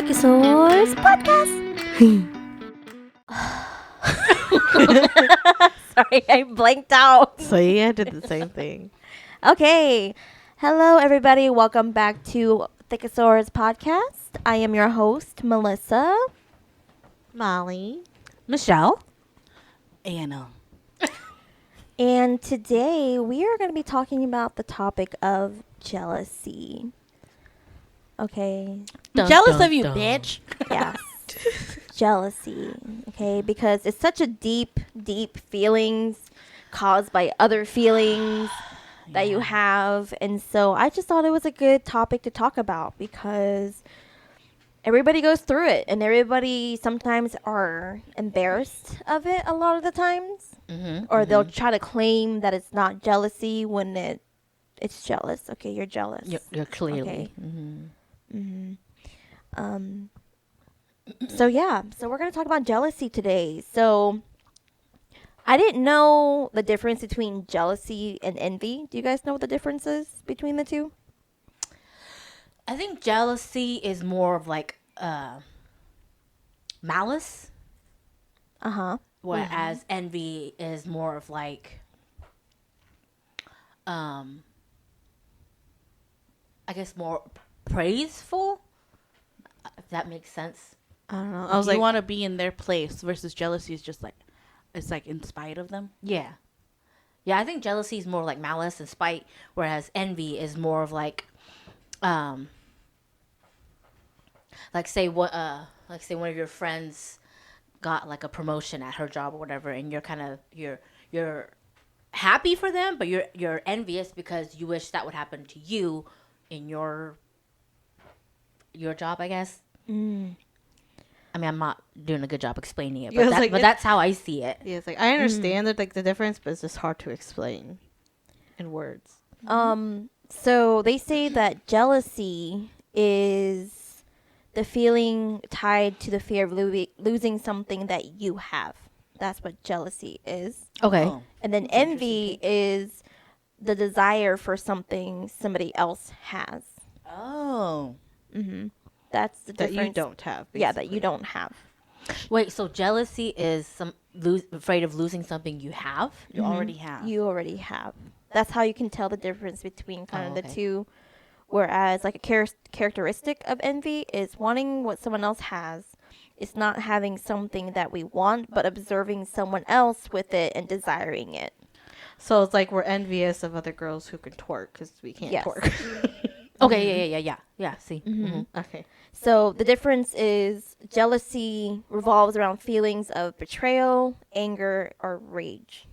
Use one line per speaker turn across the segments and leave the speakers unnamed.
Thicosaurs Podcast. Sorry, I blanked out.
So yeah, I did the same thing.
Okay. Hello, everybody. Welcome back to Thicosaurs Podcast. I am your host, Melissa.
Molly.
Michelle.
Anna.
And today we are going to be talking about the topic of jealousy. Okay.
Dun,
Jealous
dun,
of you,
dun.
bitch.
Yes. Jealousy. Okay. Because it's such a deep, deep feelings caused by other feelings that you have. And so I just thought it was a good topic to talk about because everybody goes through it and everybody sometimes are embarrassed of it a lot of the times. Or they'll try to claim that it's not jealousy when it's jealous. Okay, you're jealous.
You're clearly.
Okay. So yeah, so we're going to talk about jealousy today. So I didn't know the difference between jealousy and envy. Do you guys know what the difference is between the two?
I think jealousy is more of like malice,
Uh-huh.
whereas envy is more of like, I guess more praiseful. If that makes sense.
I don't know.
I was like,
you
you
want
want to be in their place versus jealousy is just like, it's like in spite of them.
Yeah. Yeah, I think jealousy is more like malice and spite, whereas envy is more of like say one of your friends got like a promotion at her job or whatever, and you're kind of you're happy for them, but you're envious because you wish that would happen to you in your job, I guess. I mean, I'm not doing a good job explaining it,
Yeah,
but,
it's like
but that's how I see it.
Yeah, it's like I understand that like the difference, but it's just hard to explain in words.
So they say that jealousy is the feeling tied to the fear of losing something that you have. That's what jealousy is.
Okay.
Oh.
And then envy is the desire for something somebody else has.
Oh.
That's the
That
difference.
you don't have.
Yeah, that you
basically.
don't have.
Wait, so jealousy is afraid of losing something you have?
You already have.
You already have. That's how you can tell the difference between kind of the
okay.
two. Whereas, like a characteristic of envy is wanting what someone else has. It's not having something that we want, but observing someone else with it and desiring it.
So it's like we're envious of other girls who can twerk because we can't
Yes.
twerk.
Okay, yeah. See,
Okay.
So the difference is jealousy revolves around feelings of betrayal, anger, or rage.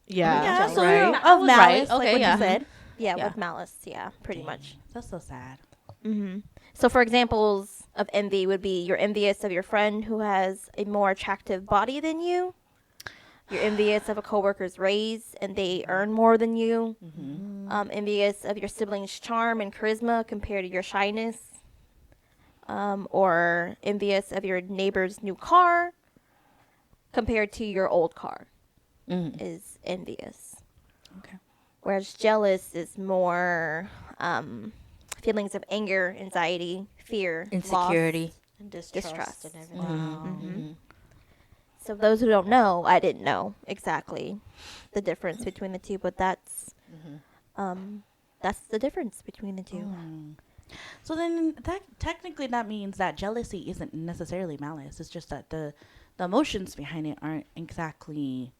Yeah.
Yeah, so
right.
you're of
With
malice.
malice, like
Okay,
what
yeah.
you said. Yeah,
Yeah.
with malice. Yeah, pretty much.
That's so sad.
So, for examples of envy would be you're envious of your friend who has a more attractive body than you. You're envious of a coworker's raise and they earn more than you. Envious of your sibling's charm and charisma compared to your shyness. Or envious of your neighbor's new car compared to your old car is envious.
Okay.
Whereas jealous is more feelings of anger, anxiety, fear,
Insecurity.
loss,
And
distrust.
and everything.
Wow.
So those who don't know, I didn't know exactly the difference between the two, but that's the difference between the two.
So then that technically that means that jealousy isn't necessarily malice. It's just that the emotions behind it aren't exactly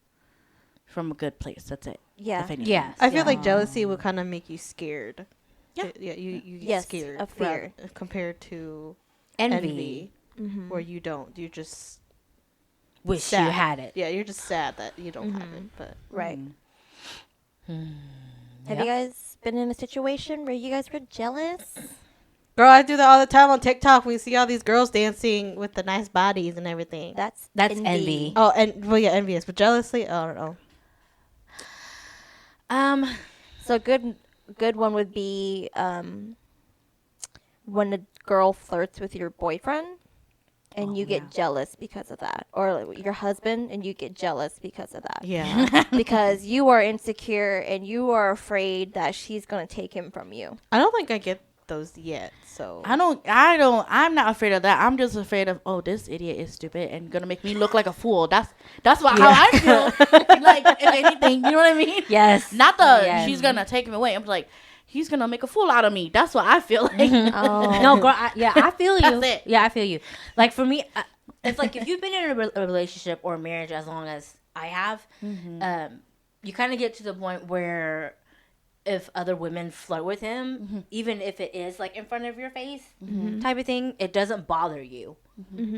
from a good place. That's it.
Yeah.
If anything.
Yes.
I feel like jealousy would kind of make you scared.
Yeah.
Yeah. You get
Yes,
scared
of fear.
compared to
Envy.
envy, where you don't. You just
Wish
sad.
you had it.
Yeah, you're just sad that you don't have it. But
Right.
Mm.
Have you guys been in a situation where you guys were jealous?
girl, I do that all the time on TikTok. We see all these girls dancing with the nice bodies and everything.
That's
envy.
Oh, and well, yeah, envious, but jealously, I don't know.
So a good one would be when a girl flirts with your boyfriend and you get jealous because of that, or like your husband and you get jealous because of that.
Yeah,
Because you are insecure and you are afraid that she's going to take him from you.
I don't think I get those yet. So
I'm not afraid of that. I'm just afraid of, oh, this idiot is stupid and gonna make me look like a fool. That's what how I feel. Like, if anything, you know what I mean?
Yes.
Not
Yes.
she's gonna take him away. I'm like, he's gonna make a fool out of me. That's what I feel like.
Oh.
No, girl. I feel you.
That's it.
Yeah, I feel you. Like for me, it's like if you've been in a relationship or a marriage as long as I have, you kind of get to the point where if other women flirt with him, even if it is like in front of your face type of thing, it doesn't bother you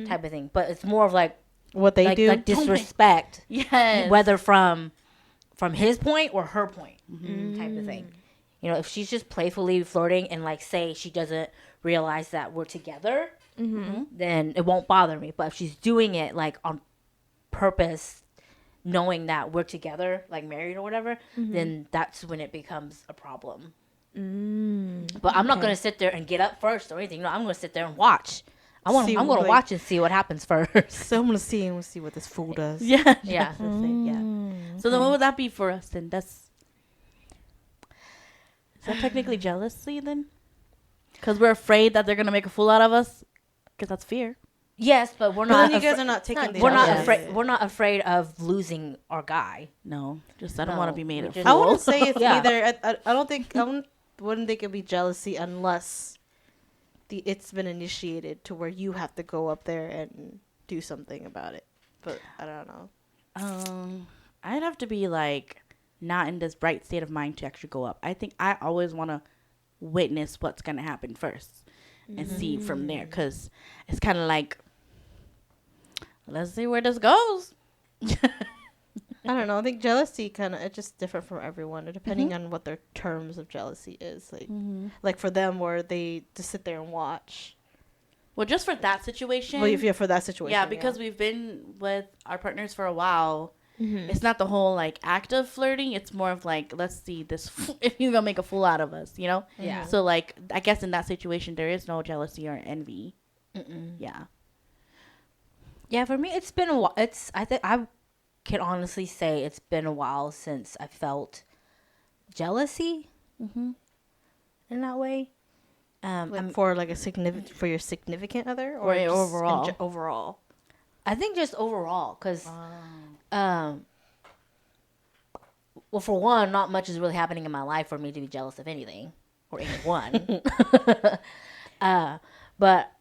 type of thing. But it's more of like
what they do,
like disrespect,
Yes.
whether from his point or her point type of thing. You know, if she's just playfully flirting and like say she doesn't realize that we're together, then it won't bother me. But if she's doing it like on purpose, knowing that we're together, like married or whatever, then that's when it becomes a problem. But I'm not gonna sit there and get up first or anything. No, I'm gonna sit there and watch. I'm gonna
like-
watch and see what happens first.
so I'm gonna see what this fool does.
Yeah.
Yeah.
That's the thing, yeah. So then what would that be for us then? Is that technically jealousy then? Because we're afraid that they're gonna make a fool out of us. Because that's fear.
Yes, but we're
But
not.
then you guys are not taking. the
We're not
other-
afraid. We're not afraid of losing our guy.
No, just I don't want to
No,
be made
we
a
just-
fool.
I wouldn't say it's
Yeah.
either. I don't think. Wouldn't think it'd be jealousy unless it's been initiated to where you have to go up there and do something about it. But I don't know.
I'd have to be like not in this bright state of mind to actually go up. I think I always want to witness what's gonna happen first and see from there, because it's kind of like, let's see where this goes.
I don't know. I think jealousy it's just different from everyone, depending on what their terms of jealousy is. Like for them, where they just sit there and watch.
Well, just for that situation.
Well, if you're for that situation,
yeah, because we've been with our partners for a while. It's not the whole like act of flirting. It's more of like, let's see this if you're gonna make a fool out of us, you know?
Yeah.
So like, I guess in that situation there is no jealousy or envy. Yeah.
Yeah, for me, it's been a while. I think I can honestly say it's been a while since I felt jealousy in that way.
like for like for your significant other, or
Or
just
overall?
overall.
I think just overall, because, well, for one, not much is really happening in my life for me to be jealous of anything or anyone. But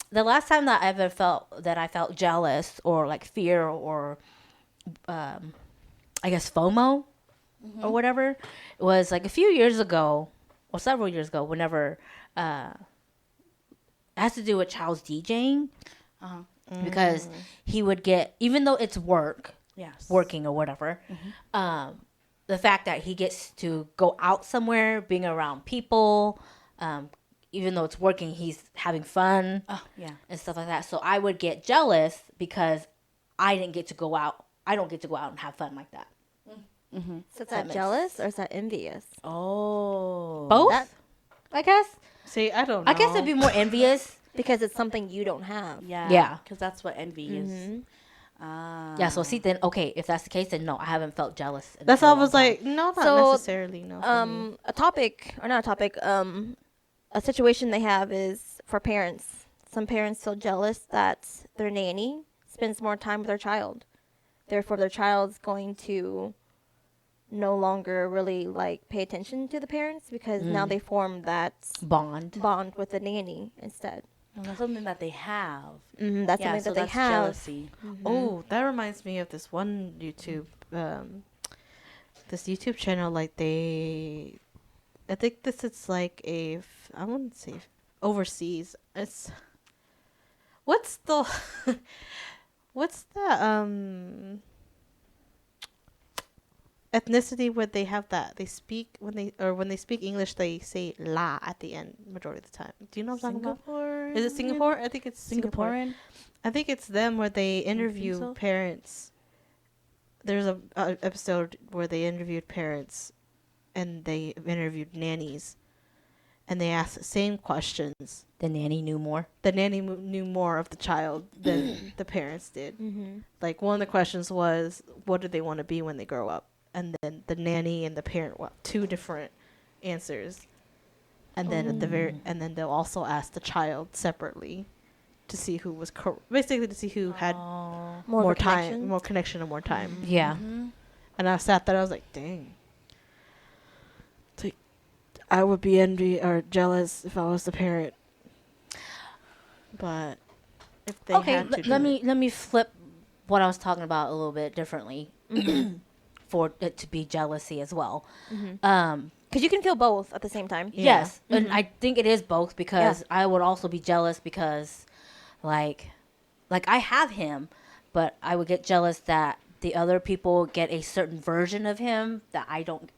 the last time that I ever felt that I felt jealous or like fear or, I guess FOMO or whatever, was like a few years ago or several years ago. Whenever it has to do with Child's DJing. Because he would get, even though it's working or whatever, the fact that he gets to go out somewhere, being around people, even though it's working, he's having fun and stuff like that. So I would get jealous because I didn't get to go out. I don't get to go out and have fun like that.
So is that jealous or is that envious?
Oh.
Both, I guess.
See, I don't know.
I guess it'd be more envious.
Because it's something you don't have.
Yeah.
Yeah.
Because that's what envy is.
Yeah, so see, then, okay, if that's the case, then no, I haven't felt jealous. in
That's
a
all I
long
was
time.
like, no, not
So,
necessarily. No. for me.
A topic, or not a topic, a situation they have is for parents. Some parents feel jealous that their nanny spends more time with their child. Therefore, their child's going to no longer really like pay attention to the parents because now they form that
Bond.
bond with the nanny instead.
And that's something that they have.
That's
Yeah,
something
so
that they
that's
have.
jealousy.
Oh, that reminds me of this one YouTube, this YouTube channel. Like I think this is like I wouldn't say overseas. It's what's the ethnicity where they have that they speak when they speak English they say la at the end majority of the time. Do you know what I'm talking about?
Singapore.
Is it Singapore? I think it's Singapore.
Singaporean?
I think it's them where they interview
so?
parents. There's a episode where they interviewed parents, and they interviewed nannies, and they asked the same questions.
The nanny knew more.
The nanny knew more of the child than the parents did. Like one of the questions was, "What do they want to be when they grow up?" And then the nanny and the parent, two different answers. and then at the and then they'll also ask the child separately to see who was basically to see who had
Oh.
More,
more
of a
time,
connection?
more connection, and more time.
Yeah.
And I sat there, I was like, dang. It's like, I would be envy or jealous if I was the parent. But if they
Okay,
had to
let me flip what I was talking about a little bit differently for it to be jealousy as well.
Because you can feel both at the same time.
Yeah.
Yes, and I think it is both because I would also be jealous because, like I have him, but I would get jealous that the other people get a certain version of him that I don't.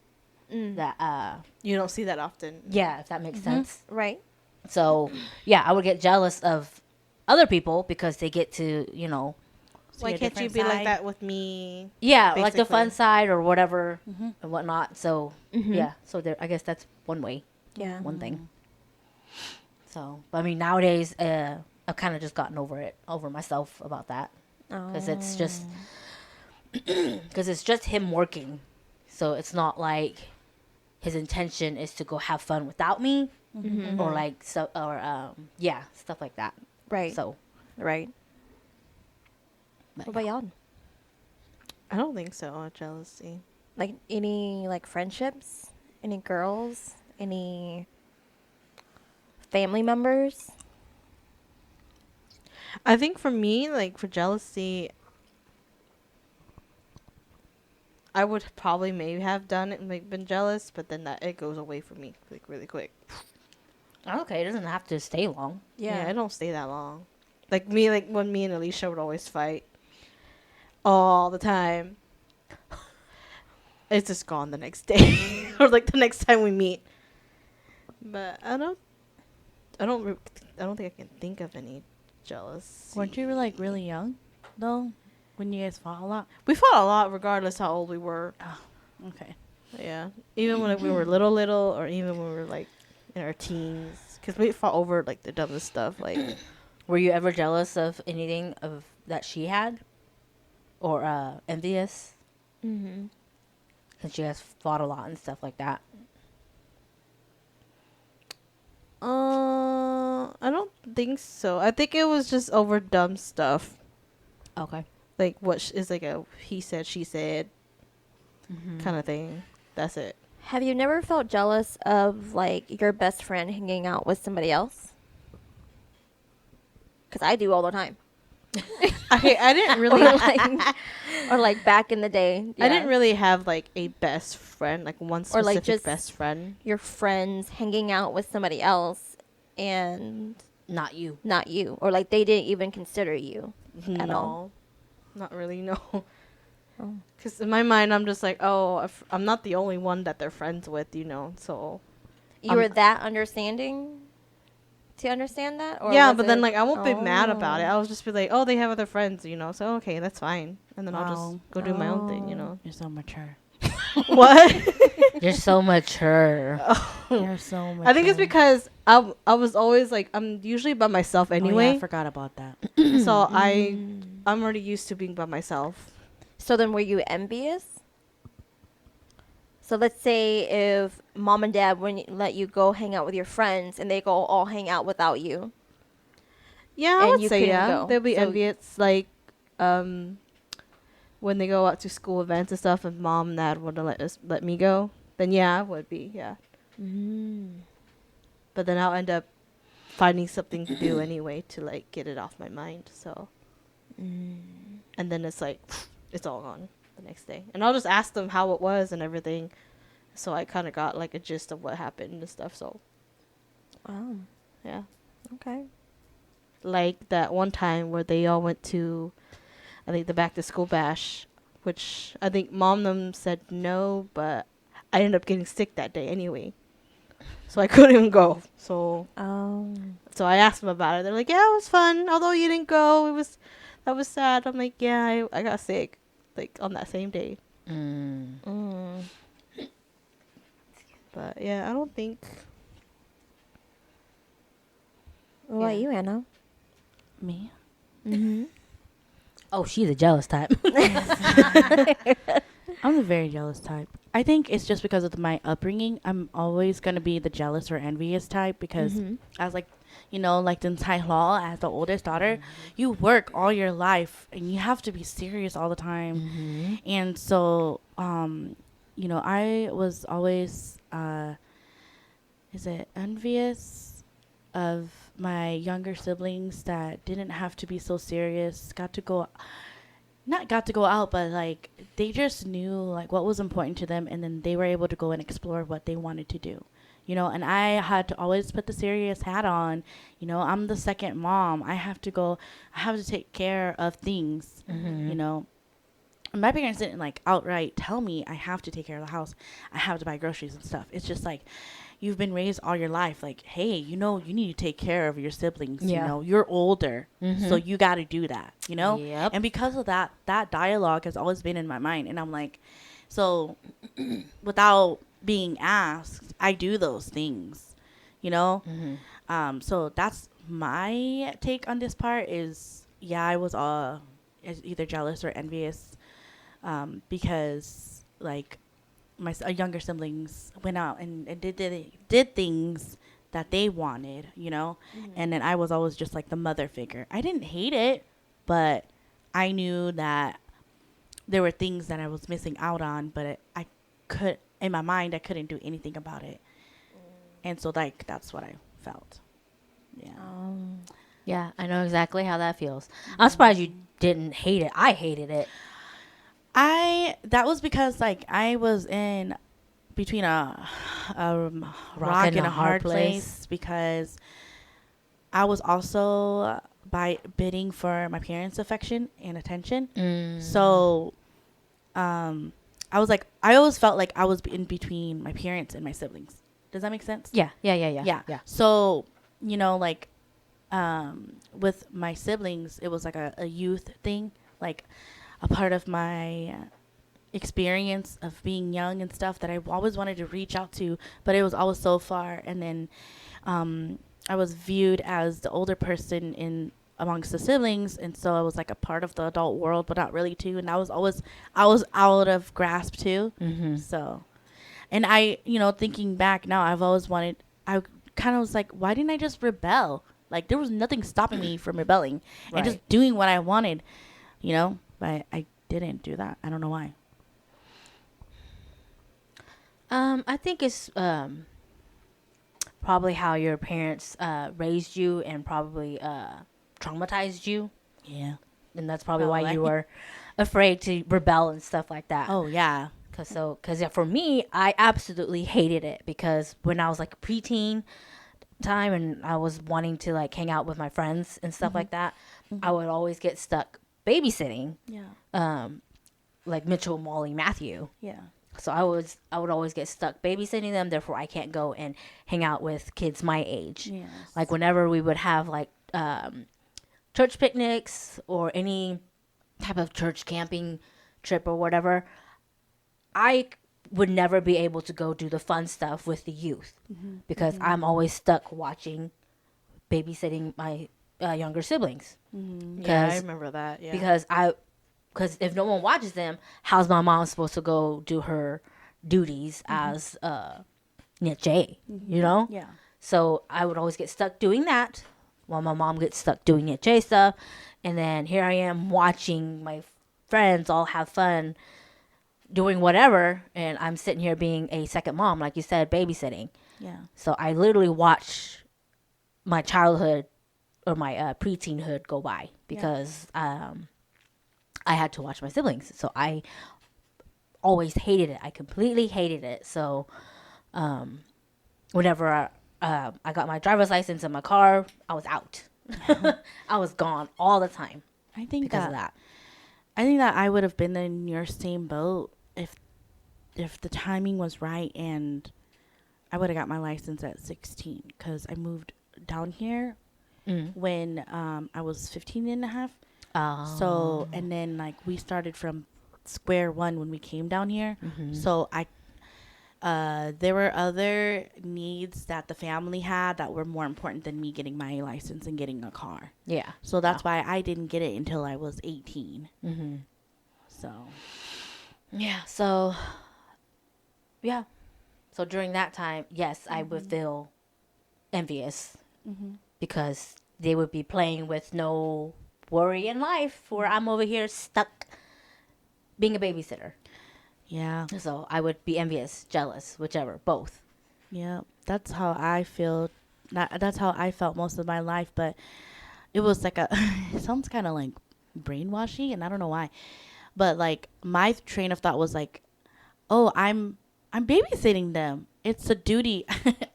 That
you don't see that often.
yeah, if that makes sense.
Right.
So yeah, I would get jealous of other people because they get to
Why
a
can't you
different
be like
side.
that with me?
yeah, like the fun
Basically.
side or whatever and whatnot. So yeah, so there. I guess that's one way.
Yeah.
One thing. So, but I mean, nowadays, I've kind of just gotten over myself about that, because it's just, him working, so it's not like his intention is to go have fun without me, or like so, or stuff like that.
Right.
So,
Right.
but
What about y'all?
I don't think so. Jealousy.
Like any like friendships? Any girls? Any family members?
I think for me, like for jealousy, I would probably maybe have done it and like been jealous, but then that it goes away from me like really quick.
okay, it doesn't have to stay long.
Yeah, I don't stay that long. Like me, like when me and Alicia would always fight all the time. It's just gone the next day or like the next time we meet. But I don't think I can think of any jealous.
Weren't you like really young, though, when you guys fought a lot?
We fought a lot, regardless how old we were.
Okay.
Yeah, even when we were little, or even when we were like in our teens, because we fought over like the dumbest stuff. Like,
Were you ever jealous of anything of that she had, or envious?
Mm-hmm.
Since you guys fought a lot and stuff like that.
I don't think so. I think it was just over dumb stuff,
Okay.
like what is like a he said she said kind of thing. That's it.
Have you never felt jealous of like your best friend hanging out with somebody else? Because I do all the time.
Okay, I didn't
Or
really.
like, or like back in the day.
I didn't really have like a best friend, like one
Or,
specific
like, just-
best friend.
Your friends hanging out with somebody else and
Not you.
not you. Or like they didn't even consider you. At all?
Not really. No.
Oh.
Because in my mind, I'm just like, oh, I'm not the only one that they're friends with, So
You were that understanding to understand that? Or
yeah,
was
but then
it-
like I won't be mad about it.
Oh.
I'll just be like, oh, they have other friends, So okay, that's fine, and then I'll
Wow.
just go do my own thing,
You're so mature.
What?
You're so mature.
You're so mature.
I think it's because I was always like I'm usually by myself
Oh, yeah,
anyway,
I forgot about that.
so I'm already used to being by myself.
So then were you envious? So let's say if mom and dad wouldn't let you go hang out with your friends and they go all hang out without you.
Yeah, I
And
would
you
say
couldn't
yeah.
go.
They'll be
So-
envious, like when they go out to school events and stuff, and mom and dad wouldn't let me go. Then yeah, I would be But then I'll end up finding something to do anyway to like get it off my mind. So, and then it's like it's all gone the next day, and I'll just ask them how it was and everything. So I kind of got like a gist of what happened and stuff. So
Wow.
yeah.
Okay.
Like that one time where they all went to, I think, the back to school bash, which I think mom them said no, but I ended up getting sick that day anyway, so I couldn't even go. So I asked them about it. They're like, yeah, it was fun, although you didn't go. That was sad. I'm like, yeah, I got sick, like on that same day. But yeah, I don't think.
What about
Yeah.
you, Anna?
Me?
Mm-hmm.
Oh, she's a jealous type.
I'm the very jealous type. I think it's just because of my upbringing. I'm always going to be the jealous or envious type because as like, you know, like in Thai law, as the oldest daughter, you work all your life and you have to be serious all the time. And so, you know, I was always, is it envious of my younger siblings that didn't have to be so serious, not got to go out, but like they just knew like what was important to them, and then they were able to go and explore what they wanted to do, you know. And I had to always put the serious hat on, you know. I'm the second mom. I have to take care of things, you know. And my parents didn't like outright tell me I have to take care of the house, I have to buy groceries and stuff. It's just like, you've been raised all your life like, hey, you know, you need to take care of your siblings. You know, you're older, so you got to do that, you know.
Yep.
And because of that dialogue has always been in my mind, and I'm like, so without being asked, I do those things, you know. So that's my take on this part is, yeah, I was either jealous or envious, because like my younger siblings went out and did things that they wanted, you know. And then I was always just like the mother figure. I didn't hate it, but I knew that there were things that I was missing out on, but I in my mind I couldn't do anything about it. And so like that's what I felt. Yeah.
Yeah, I know exactly how that feels. I'm surprised you didn't hate it. I hated it.
That was because like I was in between a rock and a hard place because I was also bidding for my parents' affection and attention. So I was like, I always felt like I was in between my parents and my siblings. Does that make sense?
Yeah.
So, you know, like with my siblings, it was like a youth thing, like a part of my experience of being young and stuff that I always wanted to reach out to, but it was always so far. And then I was viewed as the older person in amongst the siblings, and so I was like a part of the adult world, but not really too. And I was out of grasp too. So, and I, you know, thinking back now, I kind of was like, why didn't I just rebel? Like there was nothing stopping me from rebelling and just doing what I wanted, you know. But I didn't do that. I don't know why.
I think it's probably how your parents raised you and probably traumatized you.
Yeah.
And that's probably why you were afraid to rebel and stuff like that.
Oh, yeah.
Because for me, I absolutely hated it because when I was like a preteen time and I was wanting to like hang out with my friends and stuff like that, I would always get stuck babysitting.
Yeah.
Like Mitchell, Molly, Matthew.
Yeah.
So I would always get stuck babysitting them. Therefore, I can't go and hang out with kids my age.
Yes.
Like whenever we would have like church picnics or any type of church camping trip or whatever, I would never be able to go do the fun stuff with the youth because I'm always stuck watching, babysitting my younger siblings.
Yeah, I remember that. Yeah.
Because if no one watches them, how's my mom supposed to go do her duties as J? You know?
Yeah.
So I would always get stuck doing that while my mom gets stuck doing J stuff. And then here I am watching my friends all have fun doing whatever. And I'm sitting here being a second mom, like you said, babysitting.
Yeah.
So I literally watch my childhood or my preteenhood go by because I had to watch my siblings. So I always hated it. I completely hated it. So whenever I got my driver's license in my car, I was out. I was gone all the time
I think
because of that.
I think that I would have been in your same boat if the timing was right, and I would have got my license at 16 because I moved down here when I was 15 and a half. So, and then like we started from square one when we came down here. So there were other needs that the family had that were more important than me getting my license and getting a car.
Yeah.
So that's why I didn't get it until I was 18. So.
Yeah. So Yeah. So during that time, yes, I would feel envious because they would be playing with no worry in life, where I'm over here stuck being a babysitter.
Yeah.
So I would be envious, jealous, whichever, both.
Yeah. That's how I feel. That's how I felt most of my life. But it was like a, it sounds kind of like brainwashy, and I don't know why. But like my train of thought was like, oh, I'm babysitting them. It's a duty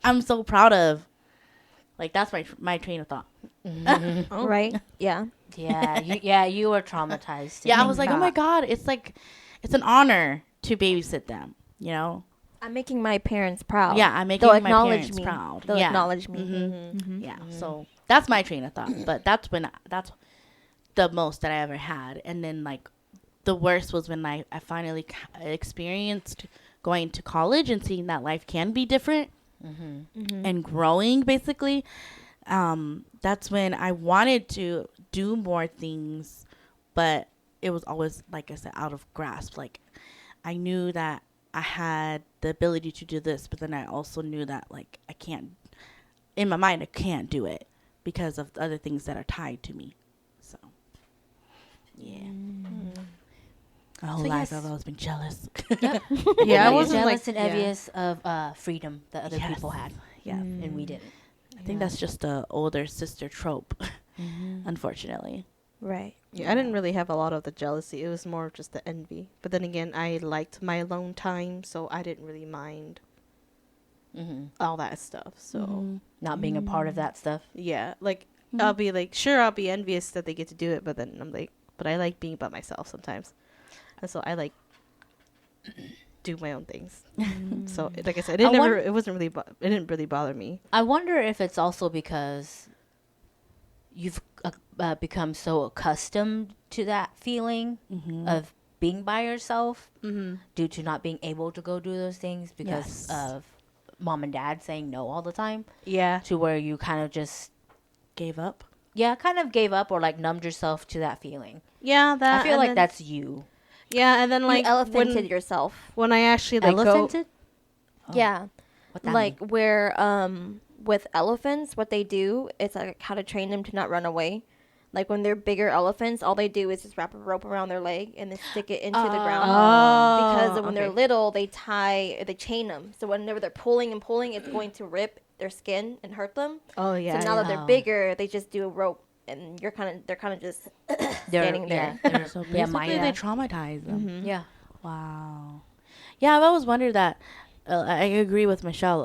I'm so proud of. Like that's my train of thought.
Oh.
Right? Yeah.
Yeah, you were traumatized.
Yeah, I
think
was like, oh my god, it's like it's an honor to babysit them. You know?
I'm making my parents proud.
Yeah, I'm making
They'll
my
acknowledge
parents
me.
proud.
They'll
Yeah.
acknowledge me.
Mm-hmm.
Yeah. So that's my train of thought. But that's the most that I ever had. And then like the worst was when I finally experienced going to college and seeing that life can be different and growing basically. That's when I wanted to do more things, but it was always, like I said, out of grasp. Like I knew that I had the ability to do this, but then I also knew that like I can't, in my mind, I can't do it because of the other things that are tied to me. So, yeah. My whole
So
life
yes.
I've always been jealous.
Yep.
Yeah, I
You're
wasn't
jealous
like
and envious of freedom that other
Yes.
people had,
Yeah.
and we didn't.
I think that's just the older sister trope, unfortunately.
Right.
Yeah, I didn't really have a lot of the jealousy. It was more of just the envy. But then again, I liked my alone time, so I didn't really mind all that stuff. So
Not being a part of that stuff.
yeah, like I'll be like, sure, I'll be envious that they get to do it, but then I'm like, but I like being by myself sometimes, and so I like do my own things. So like I said,
I won-
it wasn't really, it didn't really bother me.
I wonder if it's also because you've become so accustomed to that feeling of being by yourself due to not being able to go do those things because
Yes.
of mom and dad saying no all the time,
Yeah,
to where you kind of just
Gave up.
kind of gave up or like numbed yourself to that feeling.
yeah, that
I feel
and
like
then-
that's you.
yeah, and then like
you elephanted yourself.
when I actually like go,
Elephanted?
Yeah.
What that
Like
mean?
where with elephants, what they do is like how to train them to not run away. Like when they're bigger elephants, all they do is just wrap a rope around their leg and then stick it into the ground. Because when they're little, they chain them. So whenever they're pulling and pulling, it's going to rip their skin and hurt them.
oh yeah,
So now that
yeah.
they're bigger, they just do a rope, and they're kind of just standing there.
Yeah,
So
yeah,
basically,
my,
they traumatize them.
yeah.
Wow. Yeah, I've always wondered that. I agree with Michelle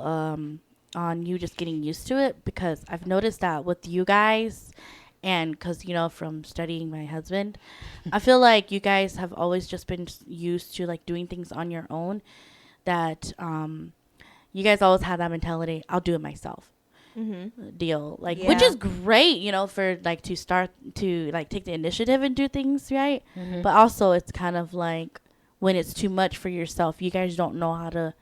on you just getting used to it, because I've noticed that with you guys, and because, you know, from studying my husband, I feel like you guys have always just been used to like doing things on your own, that you guys always have that mentality, I'll do it myself. Deal, like, which
Yeah.
is great, you know, for like to start to like take the initiative and do things, right? But also it's kind of like when it's too much for yourself, you guys don't know how to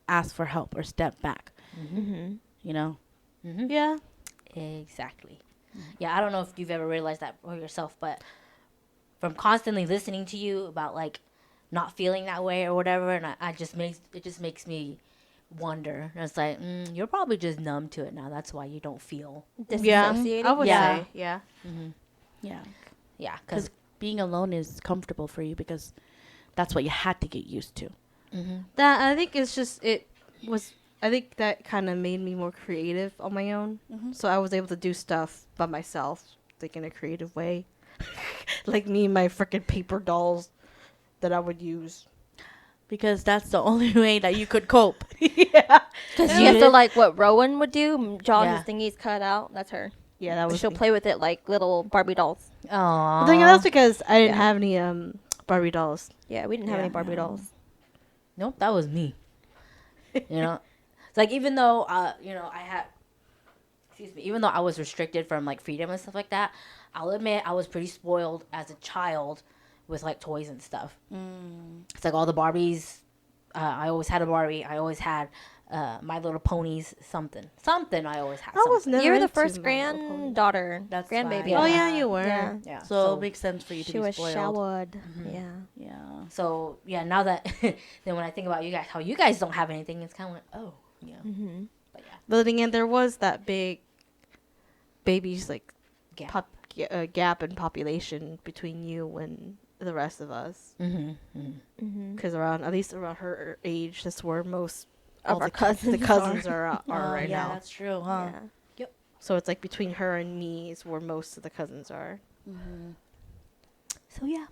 ask for help or step back. You know?
yeah.
Exactly. Yeah, I don't know if you've ever realized that for yourself, but from constantly listening to you about like not feeling that way or whatever, and it just makes me wonder. And it's like, you're probably just numb to it now. That's why you don't feel.
Yeah,
Disassociated.
I would
Yeah.
say, yeah.
Yeah.
Yeah,
Because
because
being alone is comfortable for you because that's what you had to get used to.
That I think it's just I think that kind of made me more creative on my own. So I was able to do stuff by myself, like in a creative way. Like me and my freaking paper dolls that I would use.
Because that's the only way that you could cope.
Yeah.
Because you so like what Rowan would do, draw
Yeah.
his thingies cut out. That's her.
Yeah, that was
She'll
me.
play with it like little Barbie dolls.
Aww.
I think that's because I didn't
Yeah.
have any Barbie dolls.
Yeah, we didn't have
Yeah.
any Barbie dolls.
Nope, that was me. You know, it's like even though you know, even though I was restricted from like freedom and stuff like that, I'll admit I was pretty spoiled as a child with like toys and stuff. It's like all the Barbies I always had a Barbie. I always had My Little Ponies. Something. I always had.
I was
something.
never.
You're the
into
first
My Little Pony.
granddaughter.
That's
grandbaby.
why.
Oh
Yeah.
yeah, you were.
Yeah.
Yeah.
So it makes sense for you to
She
be
was
spoiled.
showered.
Mhm.
Yeah.
Yeah.
So yeah, now that then when I think about you guys, how you guys don't have anything, it's kind of like, oh, yeah.
Mm-hmm.
But yeah,
But then again, there was that big babies like
gap.
gap in population between you and the rest of us.
Mm-hmm. Mm-hmm.
Mm-hmm.
Because at least around her age, that's where most
Of
all
our
the
cousins
the cousins
are.
are
Oh,
right
yeah,
now.
that's true, huh?
Yeah.
So it's like between her and me is where most of the cousins are.
Mm-hmm.
So yeah.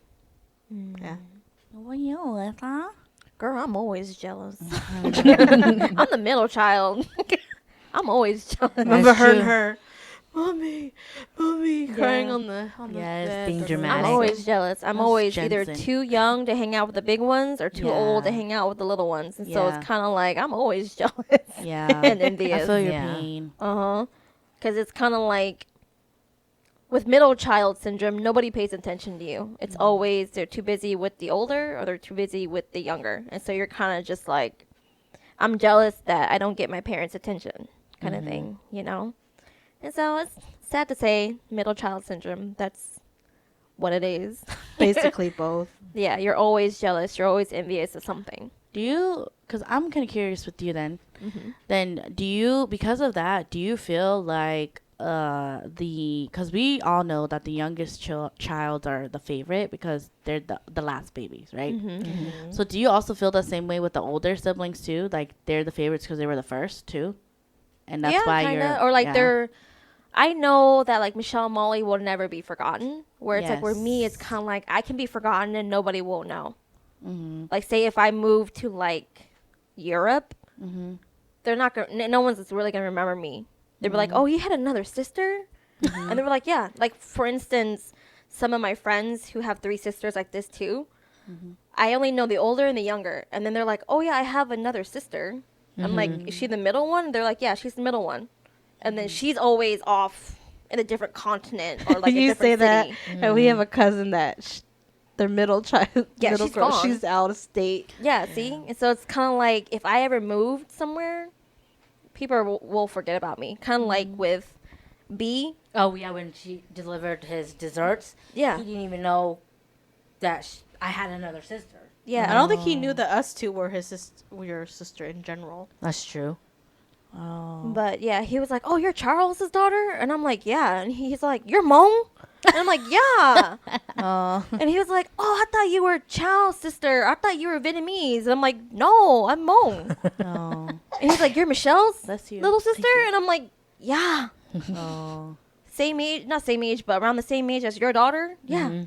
Mm.
Yeah.
What you, Alyssa?
Girl, I'm always jealous. I'm the middle child. I'm always jealous.
Remember her
true.
and her, mommy, crying
Yeah.
on the
Yes,
bed.
being
or the
dramatic.
I'm
bed.
always jealous. I'm
That's
always either
Jensen.
too young to hang out with the big ones or too old to
Yeah.
hang out with the little ones. And so
Yeah.
it's kind of like I'm always jealous
Yeah.
and
I
envious.
feel your
Yeah.
pain.
Uh-huh. Because it's kind of like with middle child syndrome, nobody pays attention to you. It's always they're too busy with the older or they're too busy with the younger. And so you're kind of just like, I'm jealous that I don't get my parents' attention kind of thing, you know? And so it's sad to say, middle child syndrome, that's what it is.
Basically both.
Yeah, you're always jealous. You're always envious of something.
Do you, because I'm kind of curious with you then do you, because of that, do you feel like because we all know that the youngest child are the favorite because they're the last babies, right?
Mm-hmm.
So do you also feel the same way with the older siblings too? Like they're the favorites because they were the first too? And that's
yeah,
why
kinda.
you're,
Or like
yeah.
they're, I know that like Michelle and Molly will never be forgotten. Where it's like where me, it's
Yes.
kind of like I can be forgotten and nobody will know.
Mm-hmm.
Like say if I move to like Europe,
Mm-hmm.
they're not gonna. No one's really gonna remember me. They'd be like, "Oh, you had another sister," and they were like, "Yeah." Like for instance, some of my friends who have 3 sisters like this too. I only know the older and the younger, and then they're like, "Oh yeah, I have another sister." I'm like, "Is she the middle one?" They're like, "Yeah, she's the middle one," and then she's always off in a different continent or like a
you
different
say that,
city.
and we have a cousin that their middle child,
Yeah,
middle
she's
girl,
gone.
she's out of state.
Yeah, see, and so it's kind of like if I ever moved somewhere, people will forget about me. Kind of like with B.
Oh yeah, when she delivered his desserts,
Yeah,
he didn't even know that I had another sister.
yeah.
I don't think he knew that us two were your sister in general.
That's true.
Oh.
But yeah, he was like, "Oh, you're Charles's daughter," and I'm like, "Yeah," and he's like, "You're Mong," and I'm like, "Yeah,"
Oh.
and he was like, "Oh, I thought you were Chow's sister. I thought you were Vietnamese," and I'm like, "No, I'm Mong,"
Oh.
and he's like, "You're Michelle's
Bless you.
little
Thank
sister,"
you.
and I'm like, "Yeah,
Oh.
same age, not same age, but around the same age as your daughter." Yeah,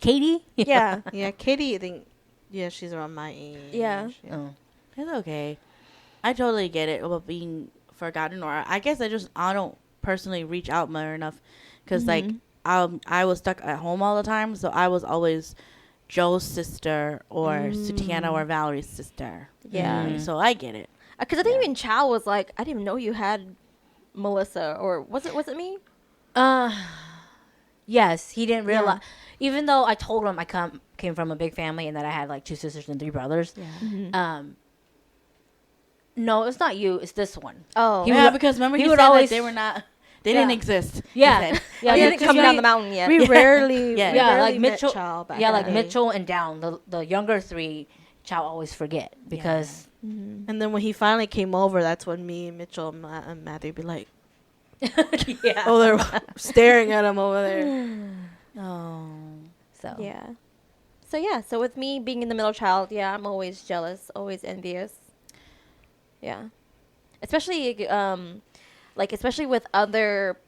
Katie?
yeah,
Yeah, Katie, I think, yeah, she's around my age.
Yeah.
Oh.
It's okay. I totally get it about being forgotten, or I guess I don't personally reach out more enough because like I was stuck at home all the time, so I was always Joe's sister or Sutiana or Valerie's sister.
yeah.
Right? So I get it.
Because I think even Chow was like, "I didn't even know you had Melissa," or was it me?
Yes, he didn't
Yeah.
realize. Even though I told him I came from a big family and that I had like 2 sisters and 3 brothers.
Yeah.
No, it's not you. It's this one.
Oh,
He
Yeah,
would-
because remember
he
you
would
said
always-
that they were not. They
Yeah.
didn't exist. you
Yeah,
said.
yeah,
he
yeah,
didn't come down the mountain yet.
We rarely,
Yeah.
we
Yeah,
rarely
like
met
Mitchell.
Chow back
Yeah,
in
like
the day.
Mitchell and down. The younger 3, Chow always forget because
And then when he finally came over, that's when me and Mitchell and Matthew be like,
yeah.
oh, they're staring at him over there.
Oh.
So
So with me being in the middle child, yeah, I'm always jealous, always envious. Yeah. Especially especially with other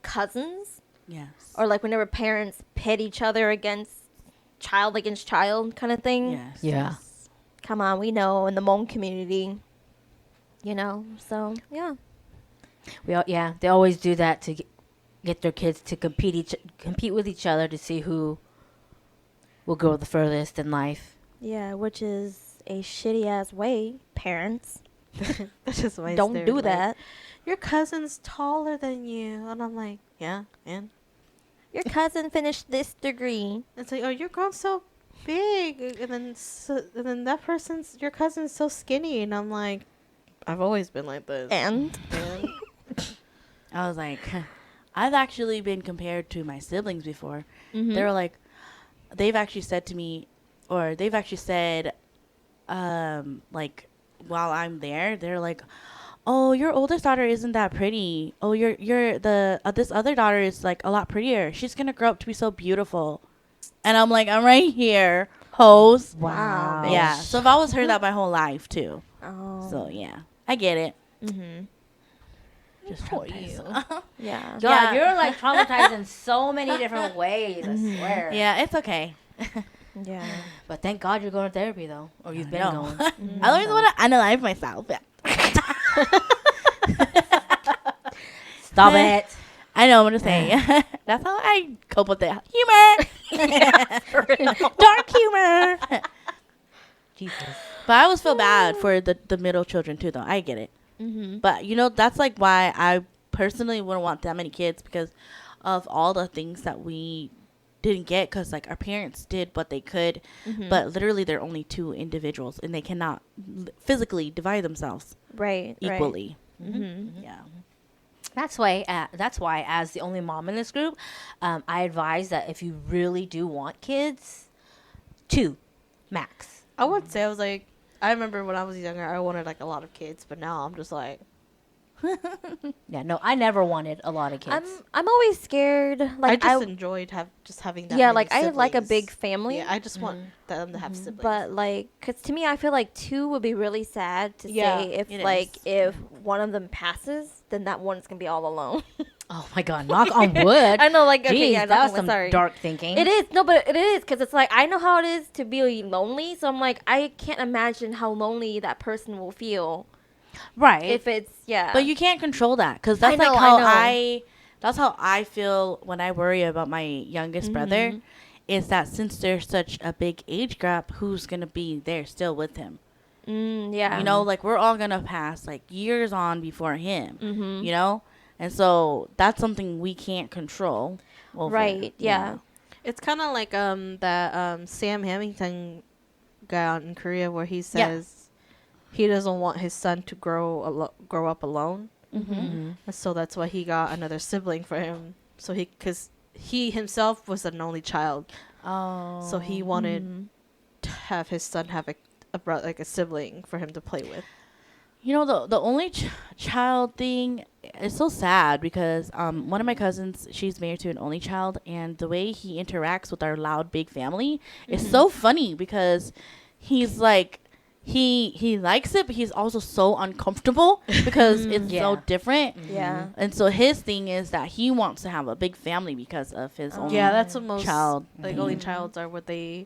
cousins
Yes.
or like whenever parents pit each other against child kind of thing.
Yes.
Yeah.
Come on, we know in the Hmong community, you know. So, yeah.
they always do that to get their kids to compete with each other to see who will go the furthest in life.
Yeah, which is a shitty ass way, parents.
That's just why
Don't do that.
Your cousin's taller than you. And I'm like, yeah, and
Your cousin finished this degree.
it's like, oh, you're grown so big, and then that person's your cousin's so skinny, and I'm like, I've always been like this.
And
And
I was like, I've actually been compared to my siblings before.
Mhm.
They were like, they've actually said to me, or they've actually said, like, while I'm there, they're like, oh, your oldest daughter isn't that pretty. Oh, this other daughter is like a lot prettier. She's gonna grow up to be so beautiful. And I'm like, I'm right here, hoes.
Wow.
Yeah. So I've always heard that my whole life too.
Oh.
So yeah, I get it.
Mhm.
Just
For
traumatized.
Yeah.
God,
Yeah.
you're like traumatized in so many different ways. I swear.
Yeah, it's okay.
Yeah.
But thank God you're going to therapy though, or you've been
No.
going.
I always want to analyze myself. Yeah.
Stop it.
I know, I'm just saying. That's how I cope with the humor. Dark humor.
Jesus.
But I always feel bad for the middle children too, though. I get it.
Mhm.
But, that's like why I personally wouldn't want that many kids, because of all the things that we didn't get, because, like, our parents did what they could.
Mhm.
But literally they're only two individuals, and they cannot physically divide themselves
Right.
equally.
Mhm.
Yeah.
That's why. As the only mom in this group, I advise that if you really do want kids, 2 max.
I would say I remember when I was younger, I wanted like a lot of kids, but now I'm just like,
Yeah, no, I never wanted a lot of kids.
I'm always scared.
I
Like
just enjoyed having that.
yeah,
many
like I like a
siblings.
big family.
Yeah, I just want them to have siblings.
But like, cause to me, I feel like 2 would be really sad to
Yeah,
say if
it
like
is.
if one of them passes, then that one's gonna be all alone.
Oh my God, knock on wood.
I know, like okay,
Jeez,
yeah,
that was
knock on wood,
some
sorry.
dark thinking.
It is no, but it is because it's like I know how it is to be lonely, so I'm like I can't imagine how lonely that person will feel
right.
if it's
But you can't control that, because that's
I know,
like how
I know.
that's how I feel when I worry about my youngest brother.
Mhm.
Is that since there's such a big age gap, who's gonna be there still with him?
Yeah,
Like we're all gonna pass like years on before him.
Mhm.
And so that's something we can't control. Over.
Right, yeah.
it's kind of like that Sam Hamilton guy out in Korea where he says he doesn't want his son to grow up alone,
Mm-hmm.
and so that's why he got another sibling for him. So because he himself was an only child,
Oh.
so he wanted to have his son have like a sibling for him to play with.
The only child thing is so sad, because one of my cousins, she's married to an only child, and the way he interacts with our loud big family is so funny, because he's like he likes it, but he's also so uncomfortable because it's so
Yeah.
different.
Yeah.
And so his thing is that he wants to have a big family because of his own
Yeah, that's what most
child.
like only childs are. What they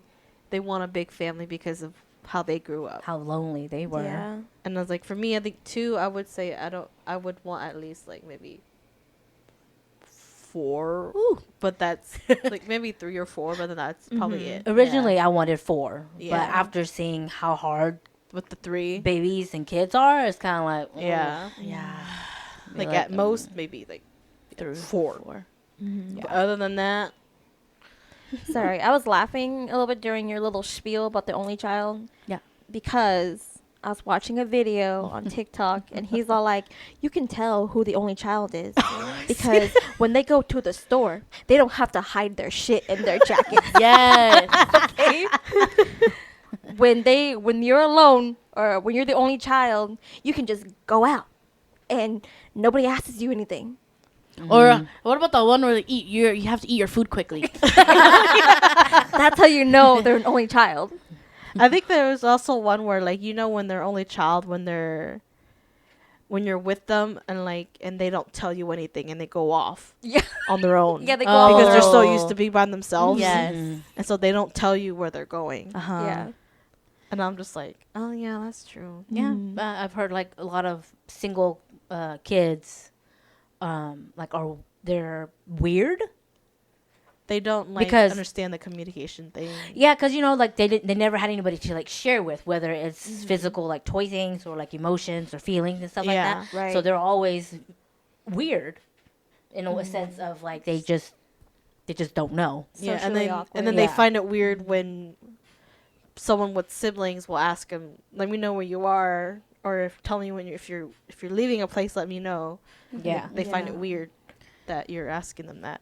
want a big family because of how they grew up.
How lonely they were.
Yeah.
And I was like, for me, I think 2. I would say I would want at least like maybe 4.
Ooh.
But that's like maybe 3 or 4. But then that's probably it.
Originally, I wanted 4,
Yeah.
but after seeing how hard
With the 3.
babies and kids are, it's kind of like,
Yeah.
Yeah.
Like at most maybe like 4. But other than that,
Sorry, I was laughing a little bit during your little spiel about the only child.
Yeah.
Because I was watching a video on TikTok and he's all like, you can tell who the only child is because when they go to the store, they don't have to hide their shit in their jackets.
Yes.
Okay? when you're alone or when you're the only child, you can just go out and nobody asks you anything.
Or what about the one where you have to eat your food quickly?
That's how you know they're an only child.
I think there was also one where like when they're only child when you're with them and they don't tell you anything and they go off
Yeah.
on their own.
Yeah, they go
Oh.
because they're so
Oh.
used to being by themselves.
Yes.
And so they don't tell you where they're going.
Uh-huh.
Yeah.
And I'm just like, oh yeah, that's true.
yeah. I've heard like a lot of single kids, they're weird.
They don't
Because-
understand the communication thing.
Yeah, because they never had anybody to like share with, whether it's physical like toy things or like emotions or feelings and stuff
Yeah,
like that.
right.
So they're always weird in a sense of like they just don't know.
Yeah,
Socially
and
awkward.
then
Yeah.
they find it weird when someone with siblings will ask them, "Let me know where you are," or tell me when if you're leaving a place, let me know.
Yeah.
They find it
Yeah.
weird that you're asking them that.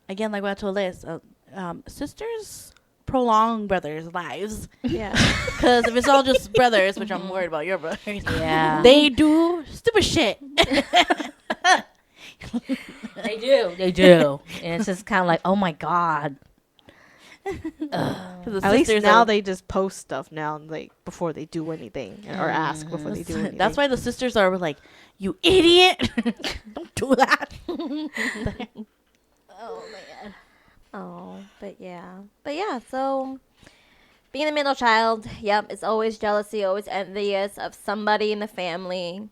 Again, like what I told Liz, sisters prolong brothers' lives.
Yeah.
Because if it's all just brothers, which I'm worried about your brothers,
Yeah.
they do stupid shit.
They do. They do. And it's just kind of like, oh my God.
'Cause the
At least
sisters
now
are-
they just post stuff now, like before they do anything or ask before they do anything.
That's why the sisters are like, you idiot! Don't do that.
Oh, man.
Oh, but yeah. So, being the middle child, yep, it's always jealousy, always envious of somebody in the family.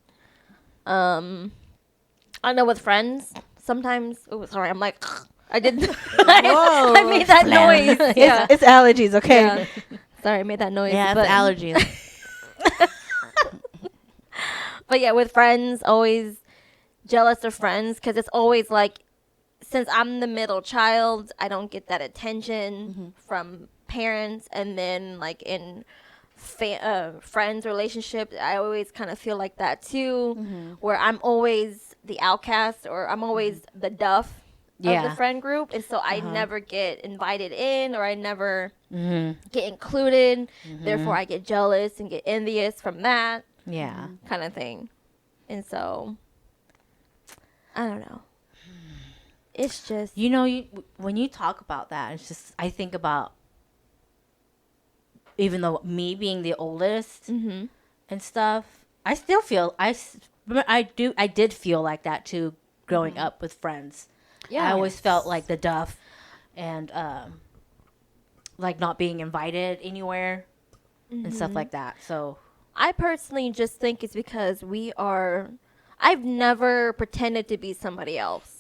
I know with friends, sometimes. Oh, sorry, I'm like, I did. I made that noise. Yeah.
It's allergies, okay?
Yeah. Sorry, I made that noise.
Yeah,
but,
it's allergies.
But yeah, with friends, always jealous of friends because it's always like, since I'm the middle child, I don't get that attention from parents, and then like in friends relationships, I always kind of feel like that too, where I'm always the outcast or I'm always the duff of
Yeah.
the friend group, and so I never get invited in or I never
Mm-hmm.
get included. Therefore, I get jealous and get envious from that
Yeah.
kind of thing. And so, I don't know. It's just,
You know, when you talk about that, it's just, I think about, even though me being the oldest
mm-hmm.
and stuff, I still feel, I did feel like that too, growing up with friends.
yeah.
I always felt like the duff and, like not being invited anywhere and stuff like that. So,
I personally just think it's because I've never pretended to be somebody else.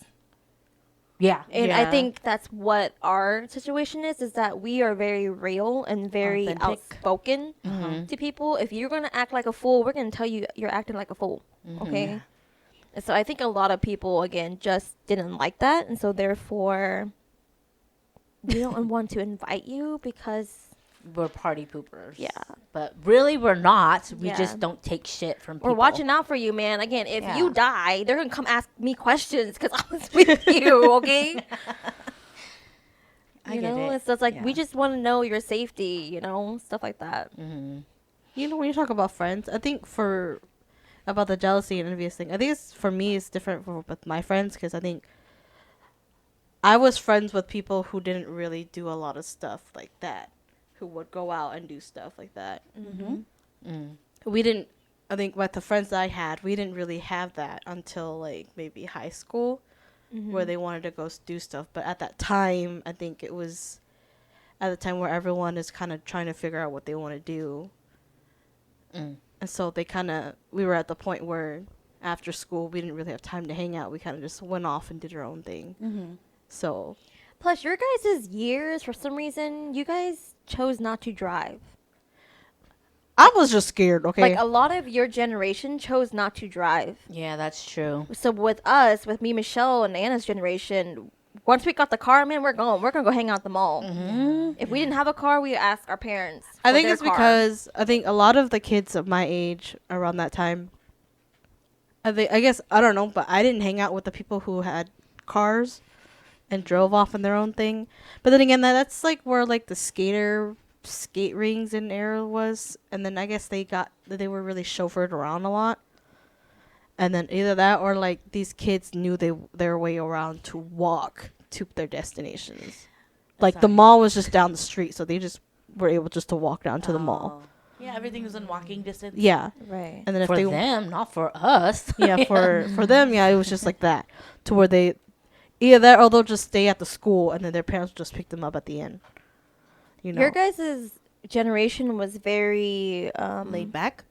yeah.
And I
Yeah.
think that's what our situation is that we are very real and very
Authentic.
outspoken to people. If you're going to act like a fool, we're going to tell you you're acting like a fool. Okay? And so I think a lot of people, again, just didn't like that. And so therefore, we don't want to invite you because,
We're party poopers.
yeah.
But really, we're not. We
Yeah.
just don't take shit from people.
We're watching out for you, man. Again, if
Yeah.
you die, they're going to come ask me questions because I was with you, okay?
I
You
get
know,
it.
it's just like, we
Yeah.
just want to know your safety, stuff like that.
You know, when you talk about friends, I think about the jealousy and envious thing, I think for me, it's different with my friends because I think I was friends with people who didn't really do a lot of stuff like that, who would go out and do stuff like that. We didn't, I think with the friends that I had, we didn't really have that until like maybe high school where they wanted to go do stuff. But at that time, I think it was at the time where everyone is kind of trying to figure out what they want to do. And so we were at the point where after school, we didn't really have time to hang out. We kind of just went off and did our own thing. So,
Plus, your guys' years, for some reason, you guys chose not to drive.
I was just scared, okay?
Like, a lot of your generation chose not to drive.
Yeah, that's true.
So with us, with me, Michelle, and Anna's generation, once we got the car, man, we're going to go hang out at the mall. If we didn't have a car, we asked our parents.
I
for
think
their
it's
car.
because I think a lot of the kids of my age around that time, I guess, I don't know, but I didn't hang out with the people who had cars and drove off in their own thing. But then again, that's like where like the skate rings in era was, and then I guess they were really chauffeured around a lot. And then either that or like these kids knew their way around to walk to their destinations. Like the mall was just down the street, so they just were able just to walk down to the mall.
Yeah, everything was in walking distance.
Yeah.
Right.
And then if
For
they
them, not for us.
yeah, for them, yeah, it was just like that. To where they either that or they'll just stay at the school and then their parents will just pick them up at the end. You know.
Your guys' generation was very
Laid back.